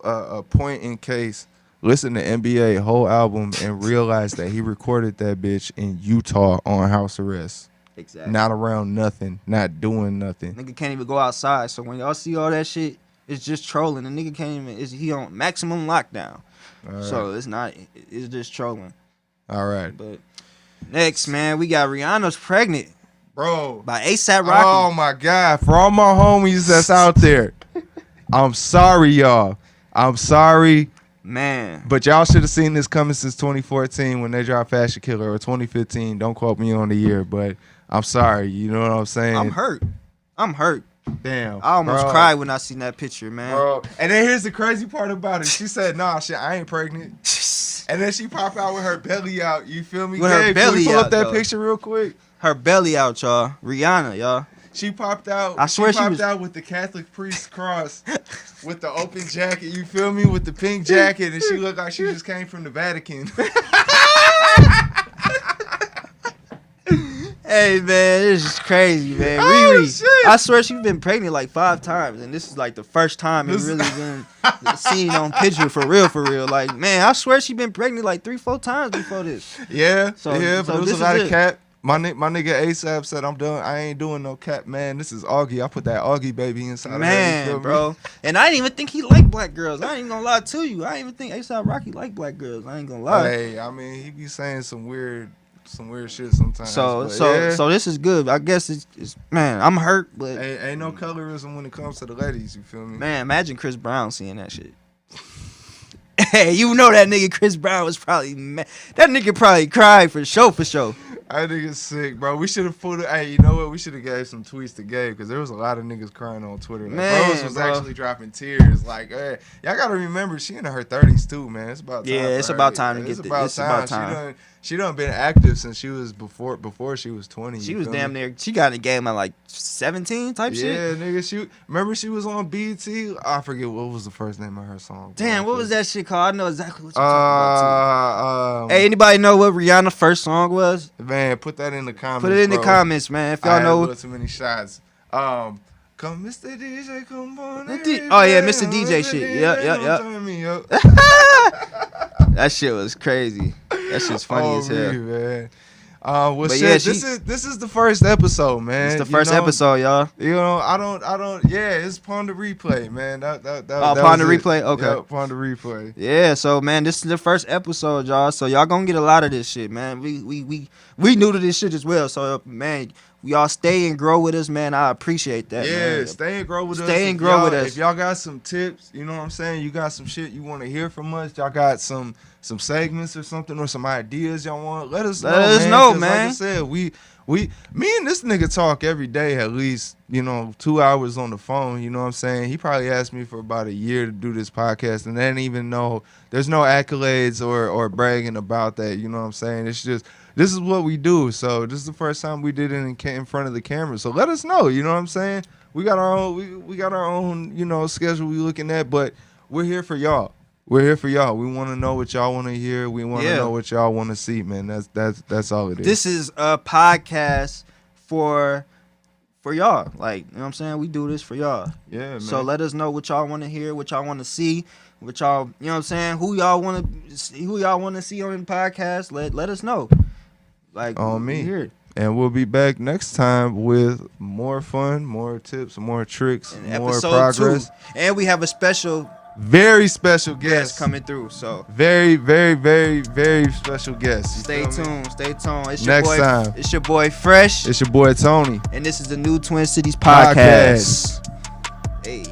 a point in case, listen to NBA whole album and realize that he recorded that bitch in Utah on house arrest. Exactly. Not around nothing, not doing nothing. Nigga can't even go outside. So when y'all see all that shit, it's just trolling. The nigga can't even. He on maximum lockdown. All right. So it's not. It's just trolling. All right. But next, man, we got Rihanna's pregnant Bro. by ASAP Rocky. Oh my God. For all my homies that's out there, I'm sorry, y'all. I'm sorry. Man, But y'all should have seen this coming since 2014 when they dropped Fashion Killer, or 2015. Don't quote me on the year, but I'm sorry. You know what I'm saying? I'm hurt. Damn. I almost bro. cried when I seen that picture, man. Bro. And then here's the crazy part about it. She said, nah, shit, I ain't pregnant. And then she pop out with her belly out. You feel me? With her Gabe, belly can we pull out, up that though. picture real quick? Her belly out, y'all. Rihanna, y'all. She popped out. I swear she she popped was- out with the Catholic priest cross, with the open jacket. You feel me? With the pink jacket, and she looked like she just came from the Vatican. Hey man, this is crazy, man. Oh, Riri, shit. I swear she's been pregnant like 5 times, and this is like the first time it's really been seen on picture for real. Like, man, I swear she been pregnant like 3-4 times before this. Yeah, So- yeah, but so there was this a lot is of it. cap. My nigga ASAP said, I'm done. I ain't doing no cap, man. This is Augie. I put that Augie baby inside of her. You feel Man, me? bro. And I didn't even think he liked black girls. I ain't even gonna lie to you. I didn't even think A$AP Rocky liked black girls. I ain't gonna lie. Hey, I mean, he be saying some weird shit sometimes. So but so yeah. so this is good. I guess it's man, I'm hurt, but Ain't no colorism when it comes to the ladies. You feel me? man, imagine Chris Brown seeing that shit. Hey, you know that nigga Chris Brown was probably mad. That nigga probably cried for sure. I think it's sick, bro. We should have put it. Hey, you know what? We should have gave some tweets to Gabe because there was a lot of niggas crying on Twitter. Like, Man, Rose was bro. actually dropping tears. Like, hey, y'all gotta remember she in her 30s too, man. It's about time. Yeah, for it's her. about time to It's get about it's about time. time. She done been active since she was before she was 20. She you was feel damn me? near. She got in the game at like 17 type shit. Yeah, nigga. Remember she was on BET. I forget what was the first name of her song. Damn, what was that shit called? I know exactly what you're talking about too. Hey, Hey, anybody know what Rihanna's first song was? man, put that in the comments. Put it in the bro. comments, man. If I y'all had a know. little too many shots. Come, Mr. DJ, come on. Oh, yeah, Mr. DJ shit. Yep. Turn me up. That shit was crazy. That shit's funny as hell. Me, man. Well, But shit, yeah, this is the first episode, man. It's the You first know? episode, y'all. You know, I don't. Yeah, it's Pon the Replay, man. That Pon the was it. Replay? Okay. Yep, Pon the Replay. Yeah, so man, this is the first episode, y'all. So y'all gonna get a lot of this shit, man. We new to this shit as well. So man, y'all stay and grow with us, man. I appreciate that. Yeah, man. stay and grow with us. Stay and If grow y'all- with us. If y'all got some tips, you know what I'm saying? You got some shit you want to hear from us. Y'all got some segments or something or some ideas y'all want. Let us know. Let us man, know, 'cause man. Like I said, me and this nigga talk every day at least, 2 hours on the phone. You know what I'm saying? He probably asked me for about a year to do this podcast, and I didn't even know. There's no accolades or bragging about that. You know what I'm saying? It's just. This is what we do. So this is the first time we did it in front of the camera. So let us know. You know what I'm saying? We got our own. We got our own. Schedule we looking at. But we're here for y'all. We're here for y'all. We want to know what y'all want to hear. We want to know what y'all want to see, man. That's all it is. This is a podcast for y'all. Like, you know what I'm saying? We do this for y'all. Yeah, man. So let us know what y'all want to hear, what y'all want to see, what y'all, you know what I'm saying? Who y'all want to see on the podcast? Let us know. Like, On me. Here. And we'll be back next time with more fun, more tips, more tricks, In more episode progress. 2. And we have a special Very special guest guest coming through. So Very, very, very, very special guest. You stay feel me? tuned. Stay tuned. It's Next your boy, time. It's your boy Fresh. It's your boy Tony. And this is the New Twin Cities podcast. Hey.